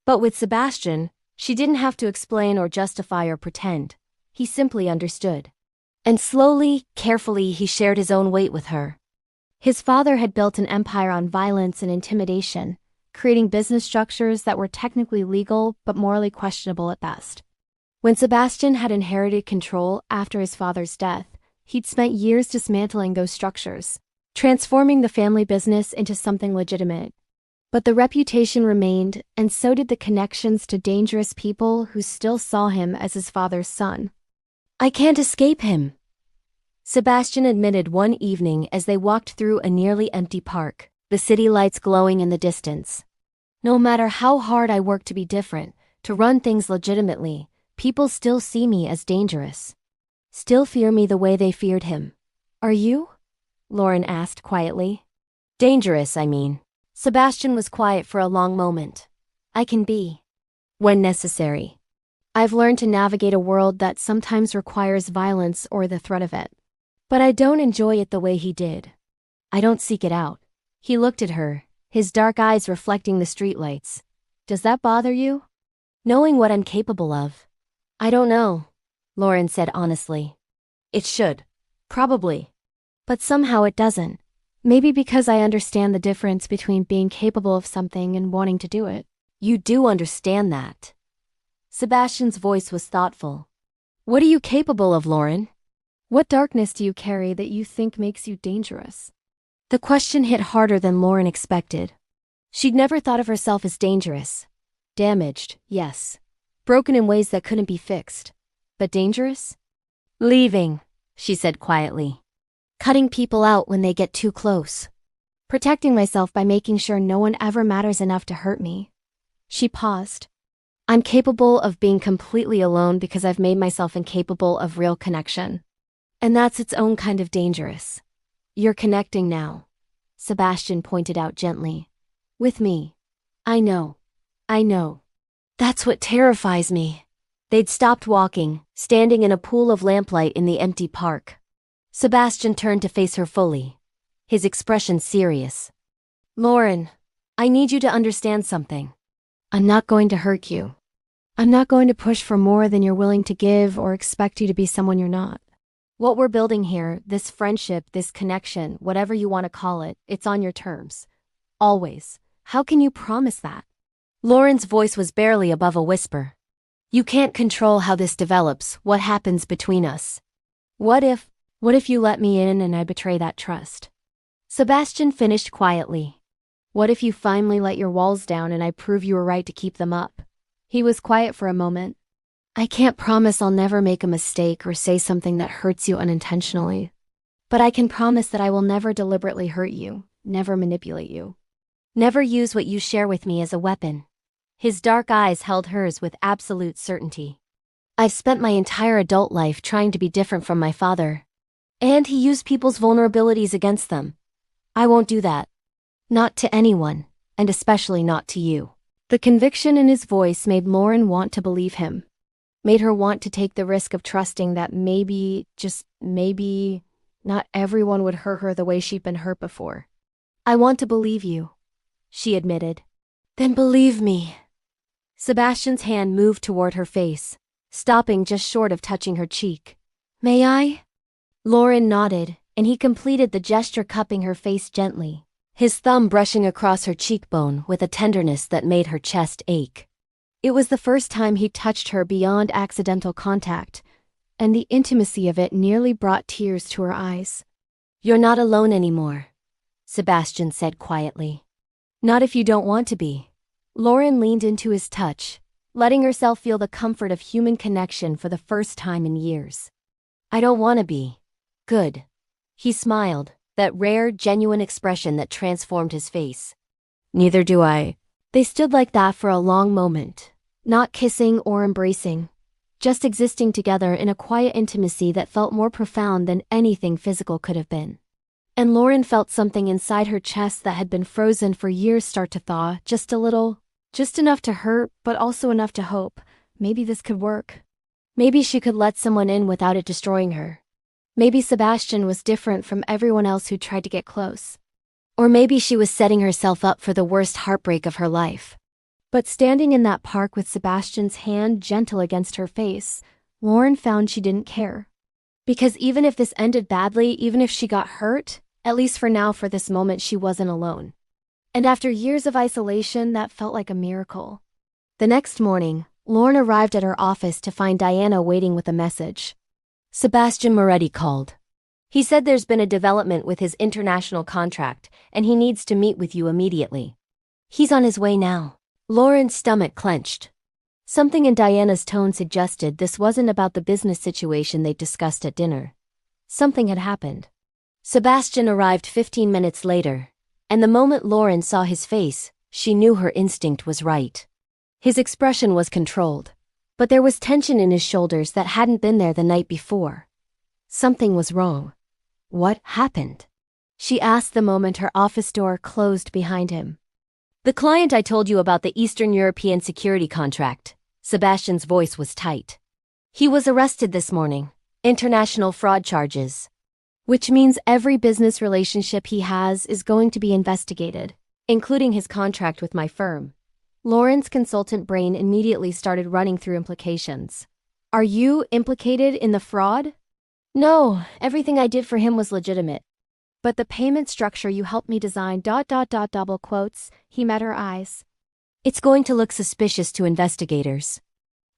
S1: But with Sebastian, she didn't have to explain or justify or pretend. He simply understood. And slowly, carefully, he shared his own weight with her. His father had built an empire on violence and intimidation, creating business structures that were technically legal but morally questionable at best. When Sebastian had inherited control after his father's death, he'd spent years dismantling those structures, transforming the family business into something legitimate. But the reputation remained, and so did the connections to dangerous people who still saw him as his father's son. "I can't escape him," Sebastian admitted one evening as they walked through a nearly empty park, the city lights glowing in the distance. "No matter how hard I work to be different, to run things legitimately, people still see me as dangerous. Still fear me the way they feared him." "Are you?" Lauren asked quietly. "Dangerous, I mean." Sebastian was quiet for a long moment. "I can be. When necessary. I've learned to navigate a world that sometimes requires violence or the threat of it. But I don't enjoy it the way he did. I don't seek it out." He looked at her, his dark eyes reflecting the streetlights. "Does that bother you? Knowing what I'm capable of?" "I don't know," Lauren said honestly. "It should. Probably. But somehow it doesn't. Maybe because I understand the difference between being capable of something and wanting to do it." "You do understand that." Sebastian's voice was thoughtful. "What are you capable of, Lauren?" "What darkness do you carry that you think makes you dangerous?" The question hit harder than Lauren expected. She'd never thought of herself as dangerous. Damaged, yes. Broken in ways that couldn't be fixed. But dangerous? "Leaving," she said quietly. "Cutting people out when they get too close. Protecting myself by making sure no one ever matters enough to hurt me." She paused. "I'm capable of being completely alone because I've made myself incapable of real connection. And that's its own kind of dangerous. You're connecting now," Sebastian pointed out gently. "With me. I know. I know. That's what terrifies me." They'd stopped walking, standing in a pool of lamplight in the empty park. Sebastian turned to face her fully, his expression serious. "Lauren, I need you to understand something. I'm not going to hurt you. I'm not going to push for more than you're willing to give or expect you to be someone you're not. What we're building here, this friendship, this connection, whatever you want to call it, it's on your terms. Always. How can you promise that? Lauren's voice was barely above a whisper. You can't control how this develops, what happens between us. What if you let me in and I betray that trust? Sebastian finished quietly. What if you finally let your walls down and I prove you were right to keep them up? He was quiet for a moment. I can't promise I'll never make a mistake or say something that hurts you unintentionally. But I can promise that I will never deliberately hurt you, never manipulate you. Never use what you share with me as a weapon. His dark eyes held hers with absolute certainty. I've spent my entire adult life trying to be different from my father. And he used people's vulnerabilities against them. I won't do that. Not to anyone, and especially not to you. The conviction in his voice made Lauren want to believe him. Made her want to take the risk of trusting that maybe, just maybe, not everyone would hurt her the way she'd been hurt before. I want to believe you, she admitted. Then believe me. Sebastian's hand moved toward her face, stopping just short of touching her cheek. May I? Lauren nodded, and he completed the gesture, cupping her face gently, his thumb brushing across her cheekbone with a tenderness that made her chest ache. It was the first time he touched her beyond accidental contact, and the intimacy of it nearly brought tears to her eyes. You're not alone anymore, Sebastian said quietly. Not if you don't want to be. Lauren leaned into his touch, letting herself feel the comfort of human connection for the first time in years. I don't want to be. Good. He smiled, that rare, genuine expression that transformed his face. Neither do I. They stood like that for a long moment, not kissing or embracing, just existing together in a quiet intimacy that felt more profound than anything physical could have been. And Lauren felt something inside her chest that had been frozen for years start to thaw, just a little, just enough to hurt, but also enough to hope. Maybe this could work. Maybe she could let someone in without it destroying her. Maybe Sebastian was different from everyone else who tried to get close. Or maybe she was setting herself up for the worst heartbreak of her life. But standing in that park with Sebastian's hand gentle against her face, Lauren found she didn't care. Because even if this ended badly, even if she got hurt, at least for now, for this moment, she wasn't alone. And after years of isolation, that felt like a miracle. The next morning, Lauren arrived at her office to find Diana waiting with a message. Sebastian Moretti called. He said there's been a development with his international contract, and he needs to meet with you immediately. He's on his way now. Lauren's stomach clenched. Something in Diana's tone suggested this wasn't about the business situation they'd discussed at dinner. Something had happened. Sebastian arrived 15 minutes later, and the moment Lauren saw his face, she knew her instinct was right. His expression was controlled, but there was tension in his shoulders that hadn't been there the night before. Something was wrong. What happened? She asked the moment her office door closed behind him. The client I told you about, the Eastern European security contract. Sebastian's voice was tight. He was arrested this morning. International fraud charges. Which means every business relationship he has is going to be investigated, including his contract with my firm. Lauren's consultant brain immediately started running through implications. Are you implicated in the fraud? No, everything I did for him was legitimate. But the payment structure you helped me design, double quotes, he met her eyes. It's going to look suspicious to investigators.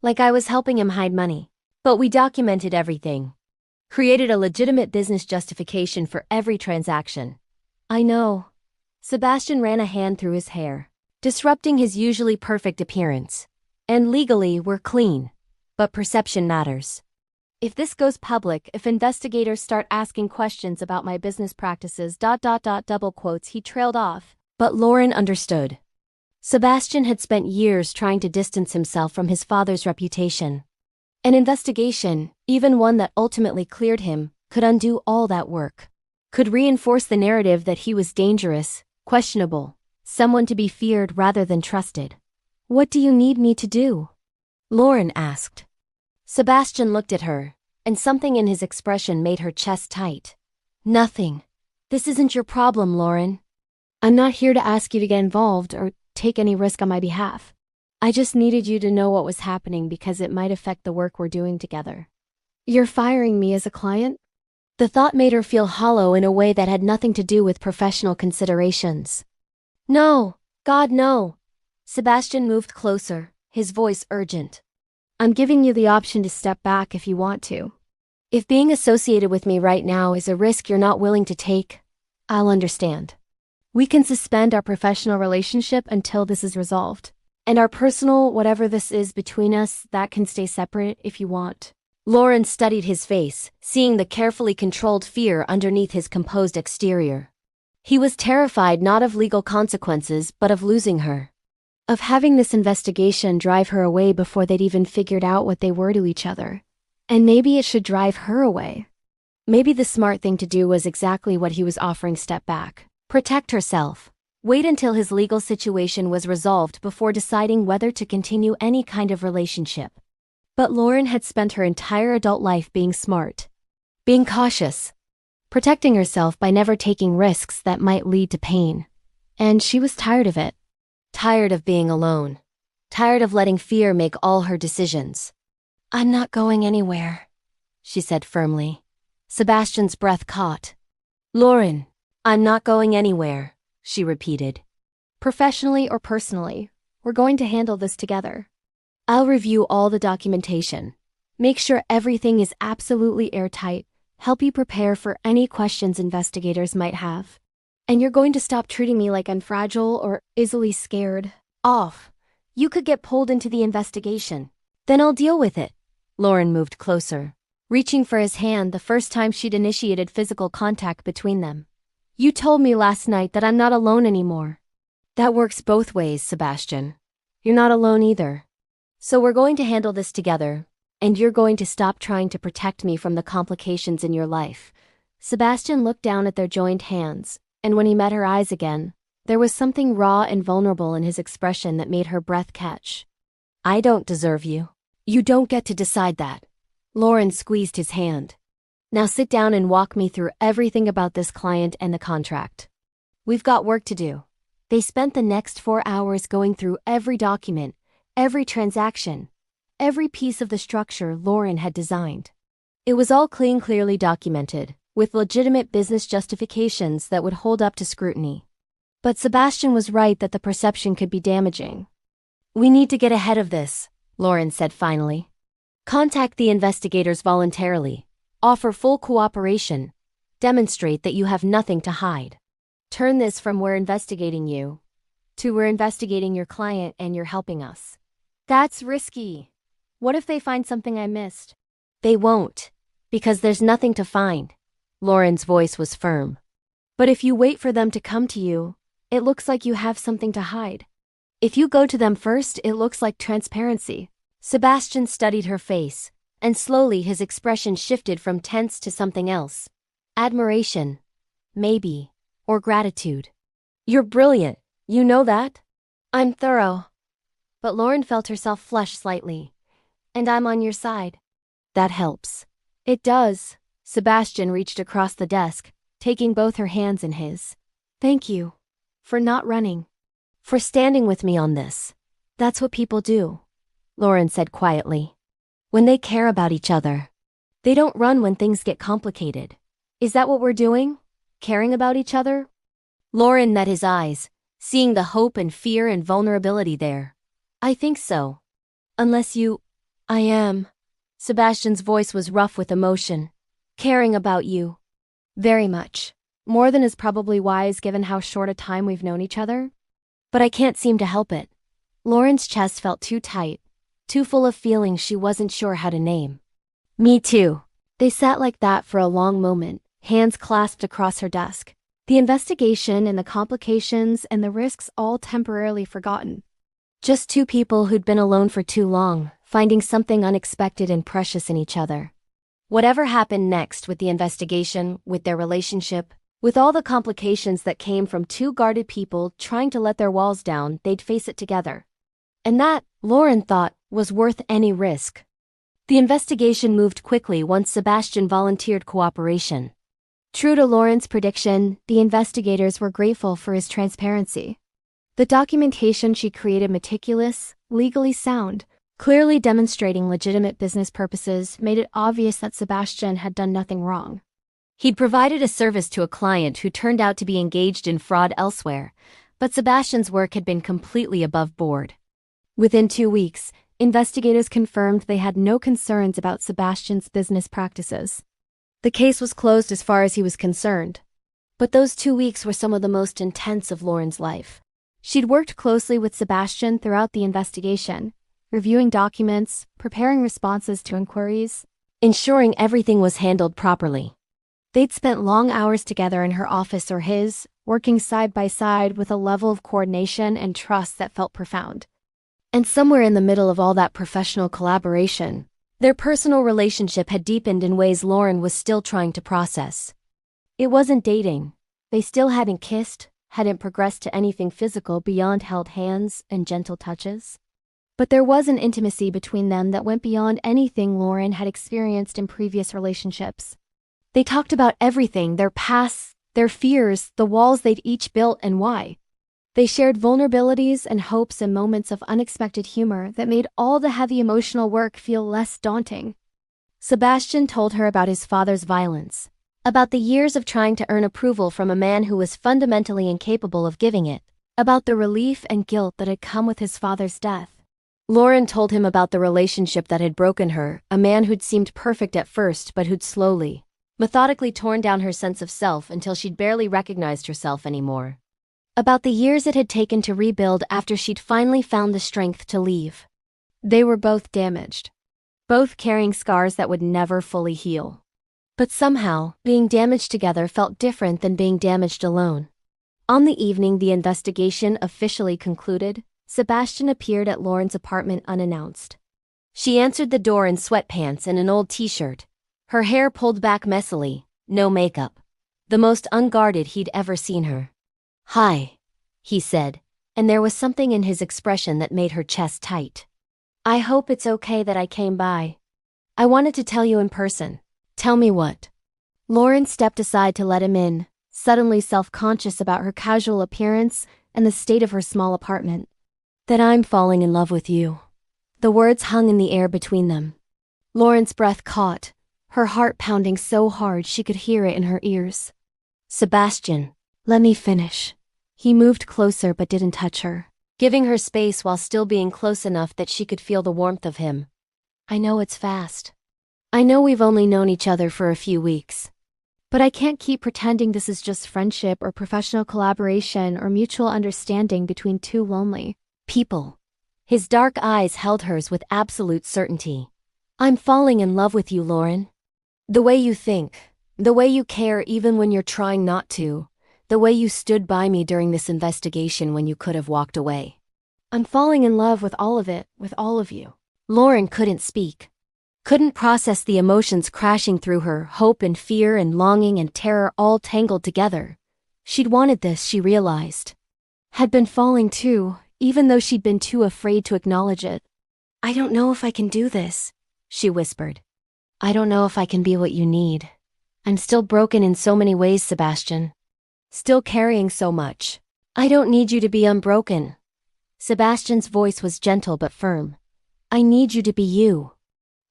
S1: Like I was helping him hide money. But we documented everything. Created a legitimate business justification for every transaction. I know. Sebastian ran a hand through his hair, disrupting his usually perfect appearance. And legally, we're clean. But perception matters. If this goes public, if investigators start asking questions about my business practices, double quotes, he trailed off. But Lauren understood. Sebastian had spent years trying to distance himself from his father's reputation. An investigation, even one that ultimately cleared him, could undo all that work. Could reinforce the narrative that he was dangerous, questionable, someone to be feared rather than trusted. What do you need me to do? Lauren asked. Sebastian looked at her, and something in his expression made her chest tight. Nothing. This isn't your problem, Lauren. I'm not here to ask you to get involved or take any risk on my behalf. I just needed you to know what was happening because it might affect the work we're doing together. You're firing me as a client? The thought made her feel hollow in a way that had nothing to do with professional considerations. No, God, no. Sebastian moved closer, his voice urgent. I'm giving you the option to step back if you want to. If being associated with me right now is a risk you're not willing to take, I'll understand. We can suspend our professional relationship until this is resolved. And our personal, whatever this is between us, that can stay separate if you want. Lauren studied his face, seeing the carefully controlled fear underneath his composed exterior. He was terrified not of legal consequences but of losing her. Of having this investigation drive her away before they'd even figured out what they were to each other. And maybe it should drive her away. Maybe the smart thing to do was exactly what he was offering: step back. Protect herself. Wait until his legal situation was resolved before deciding whether to continue any kind of relationship. But Lauren had spent her entire adult life being smart. Being cautious. Protecting herself by never taking risks that might lead to pain. And she was tired of it. Tired of being alone. Tired of letting fear make all her decisions. I'm not going anywhere, she said firmly. Sebastian's breath caught. Lauren, I'm not going anywhere, she repeated. Professionally or personally, we're going to handle this together. I'll review all the documentation. Make sure everything is absolutely airtight. Help you prepare for any questions investigators might have. And you're going to stop treating me like I'm fragile or easily scared off. You could get pulled into the investigation. Then I'll deal with it. Lauren moved closer, reaching for his hand the first time she'd initiated physical contact between them. You told me last night that I'm not alone anymore. That works both ways, Sebastian. You're not alone either. So we're going to handle this together, and you're going to stop trying to protect me from the complications in your life. Sebastian looked down at their joined hands, and when he met her eyes again, there was something raw and vulnerable in his expression that made her breath catch. I don't deserve you. You don't get to decide that. Lauren squeezed his hand. Now sit down and walk me through everything about this client and the contract. We've got work to do. They spent the next 4 hours going through every document, every transaction, every piece of the structure Lauren had designed. It was all clearly documented, with legitimate business justifications that would hold up to scrutiny. But Sebastian was right that the perception could be damaging. We need to get ahead of this, Lauren said finally. Contact the investigators voluntarily. Offer full cooperation. Demonstrate that you have nothing to hide. Turn this from we're investigating you to we're investigating your client and you're helping us. That's risky. What if they find something I missed? They won't, because there's nothing to find. Lauren's voice was firm. But if you wait for them to come to you, it looks like you have something to hide. If you go to them first, it looks like transparency. Sebastian studied her face, and slowly his expression shifted from tense to something else. Admiration. Maybe. Or gratitude. You're brilliant, you know that? I'm thorough. But Lauren felt herself flush slightly. And I'm on your side. That helps. It does. Sebastian reached across the desk, taking both her hands in his. Thank you. For not running. For standing with me on this. That's what people do, Lauren said quietly. When they care about each other. They don't run when things get complicated. Is that what we're doing? Caring about each other? Lauren met his eyes, seeing the hope and fear and vulnerability there. I think so. Unless you... I am. Sebastian's voice was rough with emotion. Caring about you. Very much. More than is probably wise given how short a time we've known each other. But I can't seem to help it. Lauren's chest felt too tight, too full of feelings she wasn't sure how to name. Me too. They sat like that for a long moment, hands clasped across her desk. The investigation and the complications and the risks all temporarily forgotten. Just two people who'd been alone for too long, finding something unexpected and precious in each other. Whatever happened next with the investigation, with their relationship, with all the complications that came from two guarded people trying to let their walls down, they'd face it together. And that, Lauren thought, was worth any risk. The investigation moved quickly once Sebastian volunteered cooperation. True to Lauren's prediction, the investigators were grateful for his transparency. The documentation she created meticulous, legally sound, clearly demonstrating legitimate business purposes made it obvious that Sebastian had done nothing wrong. He'd provided a service to a client who turned out to be engaged in fraud elsewhere, But Sebastian's work had been completely above board. Within 2 weeks, investigators confirmed they had no concerns about Sebastian's business practices. The case was closed as far as he was concerned. But those 2 weeks were some of the most intense of Lauren's life. She'd worked closely with Sebastian throughout the investigation, reviewing documents, preparing responses to inquiries, ensuring everything was handled properly. They'd spent long hours together in her office or his, working side by side with a level of coordination and trust that felt profound. And somewhere in the middle of all that professional collaboration, their personal relationship had deepened in ways Lauren was still trying to process. It wasn't dating. They still hadn't kissed, hadn't progressed to anything physical beyond held hands and gentle touches. But there was an intimacy between them that went beyond anything Lauren had experienced in previous relationships. They talked about everything, their pasts, their fears, the walls they'd each built and why. They shared vulnerabilities and hopes and moments of unexpected humor that made all the heavy emotional work feel less daunting. Sebastian told her about his father's violence, about the years of trying to earn approval from a man who was fundamentally incapable of giving it, about the relief and guilt that had come with his father's death. Lauren told him about the relationship that had broken her, a man who'd seemed perfect at first but who'd slowly, methodically torn down her sense of self until she'd barely recognized herself anymore. About the years it had taken to rebuild after she'd finally found the strength to leave. They were both damaged, both carrying scars that would never fully heal. But somehow, being damaged together felt different than being damaged alone. On the evening the investigation officially concluded, Sebastian appeared at Lauren's apartment unannounced. She answered the door in sweatpants and an old t-shirt, her hair pulled back messily, no makeup. The most unguarded he'd ever seen her. "Hi," he said, and there was something in his expression that made her chest tight. "I hope it's okay that I came by. I wanted to tell you in person." "Tell me what?" Lauren stepped aside to let him in, suddenly self-conscious about her casual appearance and the state of her small apartment. "That I'm falling in love with you." The words hung in the air between them. Lauren's breath caught, her heart pounding so hard she could hear it in her ears. "Sebastian, let me finish." He moved closer but didn't touch her, giving her space while still being close enough that she could feel the warmth of him. "I know it's fast. I know we've only known each other for a few weeks. But I can't keep pretending this is just friendship or professional collaboration or mutual understanding between two lonely people." His dark eyes held hers with absolute certainty. "I'm falling in love with you, Lauren. The way you think, the way you care even when you're trying not to, the way you stood by me during this investigation when you could have walked away. I'm falling in love with all of it, with all of you." Lauren couldn't speak. Couldn't process the emotions crashing through her, hope and fear and longing and terror all tangled together. She'd wanted this, she realized. Had been falling too, even though she'd been too afraid to acknowledge it. "I don't know if I can do this," she whispered. "I don't know if I can be what you need. I'm still broken in so many ways, Sebastian. Still carrying so much. I don't need you to be unbroken." Sebastian's voice was gentle but firm. "I need you to be you.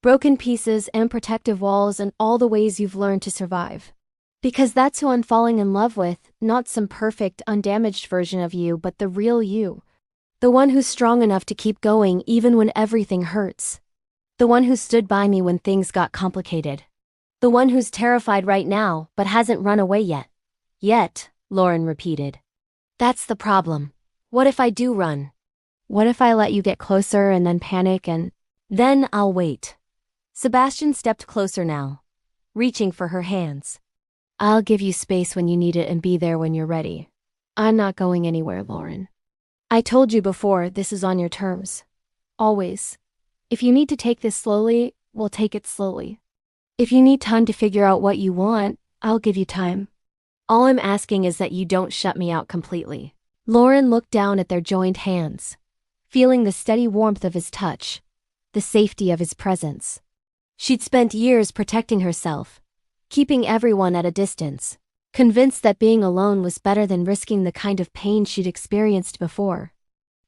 S1: Broken pieces and protective walls and all the ways you've learned to survive. Because that's who I'm falling in love with, not some perfect, undamaged version of you, but the real you. The one who's strong enough to keep going even when everything hurts. The one who stood by me when things got complicated. The one who's terrified right now, but hasn't run away yet." "Yet," Lauren repeated. "That's the problem. What if I do run? What if I let you get closer and then panic and then I'll wait?" Sebastian stepped closer now, reaching for her hands. "I'll give you space when you need it and be there when you're ready. I'm not going anywhere, Lauren. I told you before, this is on your terms. Always. If you need to take this slowly, we'll take it slowly. If you need time to figure out what you want, I'll give you time. All I'm asking is that you don't shut me out completely." Lauren looked down at their joined hands, feeling the steady warmth of his touch, the safety of his presence. She'd spent years protecting herself, keeping everyone at a distance, convinced that being alone was better than risking the kind of pain she'd experienced before.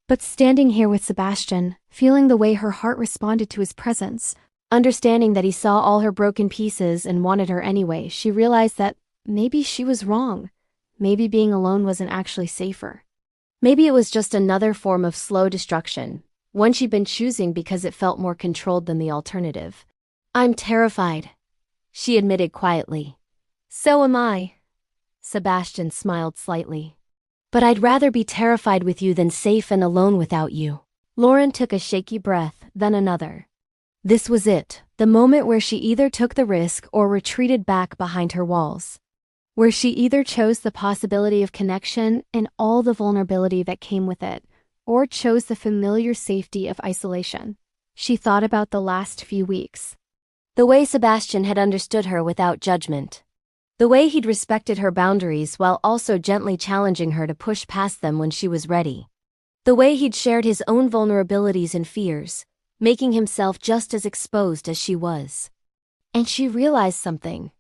S1: But standing here with Sebastian, feeling the way her heart responded to his presence, understanding that he saw all her broken pieces and wanted her anyway, she realized that maybe she was wrong. Maybe being alone wasn't actually safer. Maybe it was just another form of slow destruction, one she'd been choosing because it felt more controlled than the alternative. "I'm terrified," she admitted quietly. "So am I." Sebastian smiled slightly. "But I'd rather be terrified with you than safe and alone without you." Lauren took a shaky breath, then another. This was it, the moment where she either took the risk or retreated back behind her walls. Where she either chose the possibility of connection and all the vulnerability that came with it, or chose the familiar safety of isolation. She thought about the last few weeks. The way Sebastian had understood her without judgment. The way he'd respected her boundaries while also gently challenging her to push past them when she was ready. The way he'd shared his own vulnerabilities and fears, making himself just as exposed as she was. And she realized something.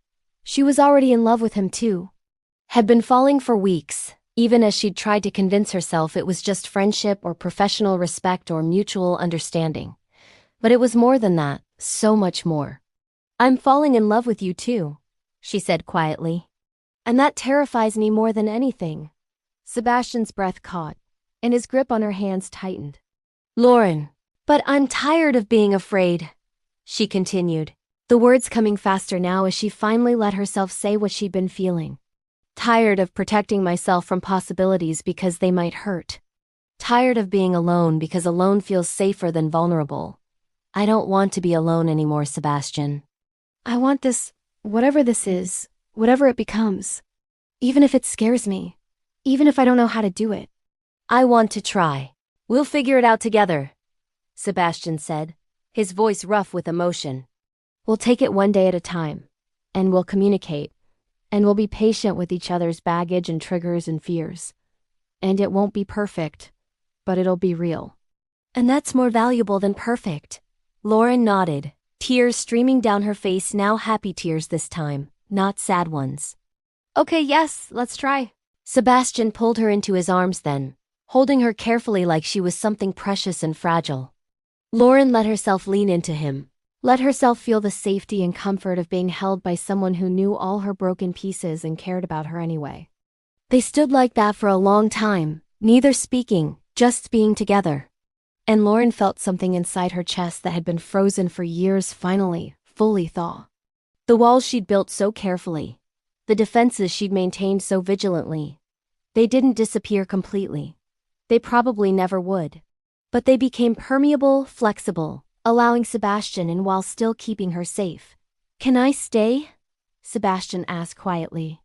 S1: She was already in love with him too. Had been falling for weeks, even as she'd tried to convince herself it was just friendship or professional respect or mutual understanding. But it was more than that, so much more. "I'm falling in love with you too," she said quietly. "And that terrifies me more than anything." Sebastian's breath caught, and his grip on her hands tightened. "Lauren, but I'm tired of being afraid," she continued, the words coming faster now as she finally let herself say what she'd been feeling. "Tired of protecting myself from possibilities because they might hurt. Tired of being alone because alone feels safer than vulnerable. I don't want to be alone anymore, Sebastian. I want this, whatever this is, whatever it becomes. Even if it scares me. Even if I don't know how to do it. I want to try. We'll figure it out together," Sebastian said, his voice rough with emotion. "We'll take it one day at a time. And we'll communicate. And we'll be patient with each other's baggage and triggers and fears. And it won't be perfect, but it'll be real." "And that's more valuable than perfect." Lauren nodded, tears streaming down her face, now happy tears this time, not sad ones. "Okay, yes, let's try." Sebastian pulled her into his arms then, holding her carefully like she was something precious and fragile. Lauren let herself lean into him, let herself feel the safety and comfort of being held by someone who knew all her broken pieces and cared about her anyway. They stood like that for a long time, neither speaking, just being together. And Lauren felt something inside her chest that had been frozen for years finally, fully thaw. The walls she'd built so carefully, the defenses she'd maintained so vigilantly, they didn't disappear completely. They probably never would. But they became permeable, flexible, allowing Sebastian in while still keeping her safe. "Can I stay?" Sebastian asked quietly.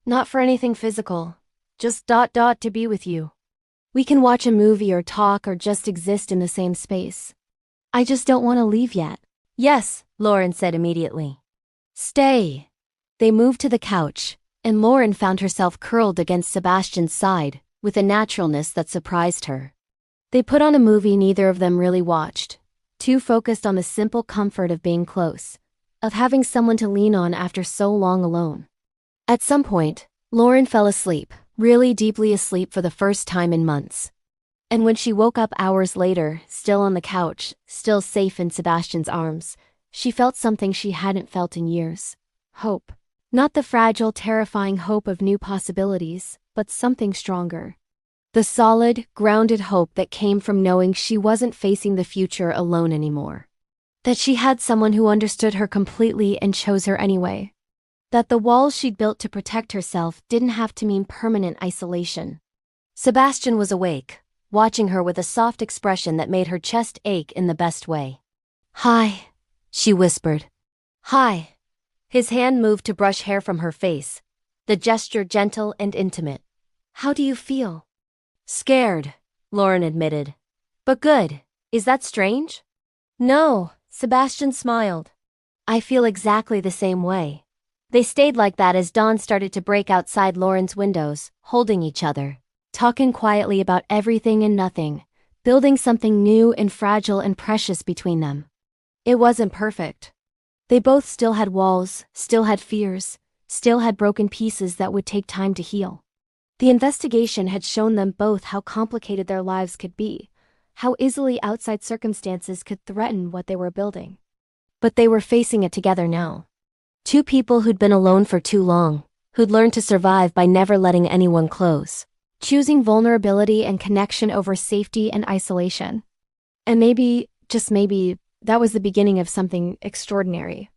S1: "Not for anything physical. Just to be with you. We can watch a movie or talk or just exist in the same space. I just don't want to leave yet." "Yes," Lauren said immediately. "Stay." They moved to the couch, and Lauren found herself curled against Sebastian's side, with a naturalness that surprised her. They put on a movie neither of them really watched, too focused on the simple comfort of being close, of having someone to lean on after so long alone. At some point, Lauren fell asleep, really deeply asleep for the first time in months. And when she woke up hours later, still on the couch, still safe in Sebastian's arms, she felt something she hadn't felt in years. Hope. Not the fragile, terrifying hope of new possibilities, but something stronger. The solid, grounded hope that came from knowing she wasn't facing the future alone anymore. That she had someone who understood her completely and chose her anyway. That the walls she'd built to protect herself didn't have to mean permanent isolation. Sebastian was awake, watching her with a soft expression that made her chest ache in the best way. "Hi," she whispered. "Hi." His hand moved to brush hair from her face, the gesture gentle and intimate. "How do you feel?" "Scared," Lauren admitted. "But good. Is that strange?" "No," Sebastian smiled. "I feel exactly the same way." They stayed like that as dawn started to break outside Lauren's windows, holding each other, talking quietly about everything and nothing, building something new and fragile and precious between them. It wasn't perfect. They both still had walls, still had fears, still had broken pieces that would take time to heal. The investigation had shown them both how complicated their lives could be, how easily outside circumstances could threaten what they were building. But they were facing it together now. Two people who'd been alone for too long, who'd learned to survive by never letting anyone close. choosing vulnerability and connection over safety and isolation. And maybe, just maybe, that was the beginning of something extraordinary.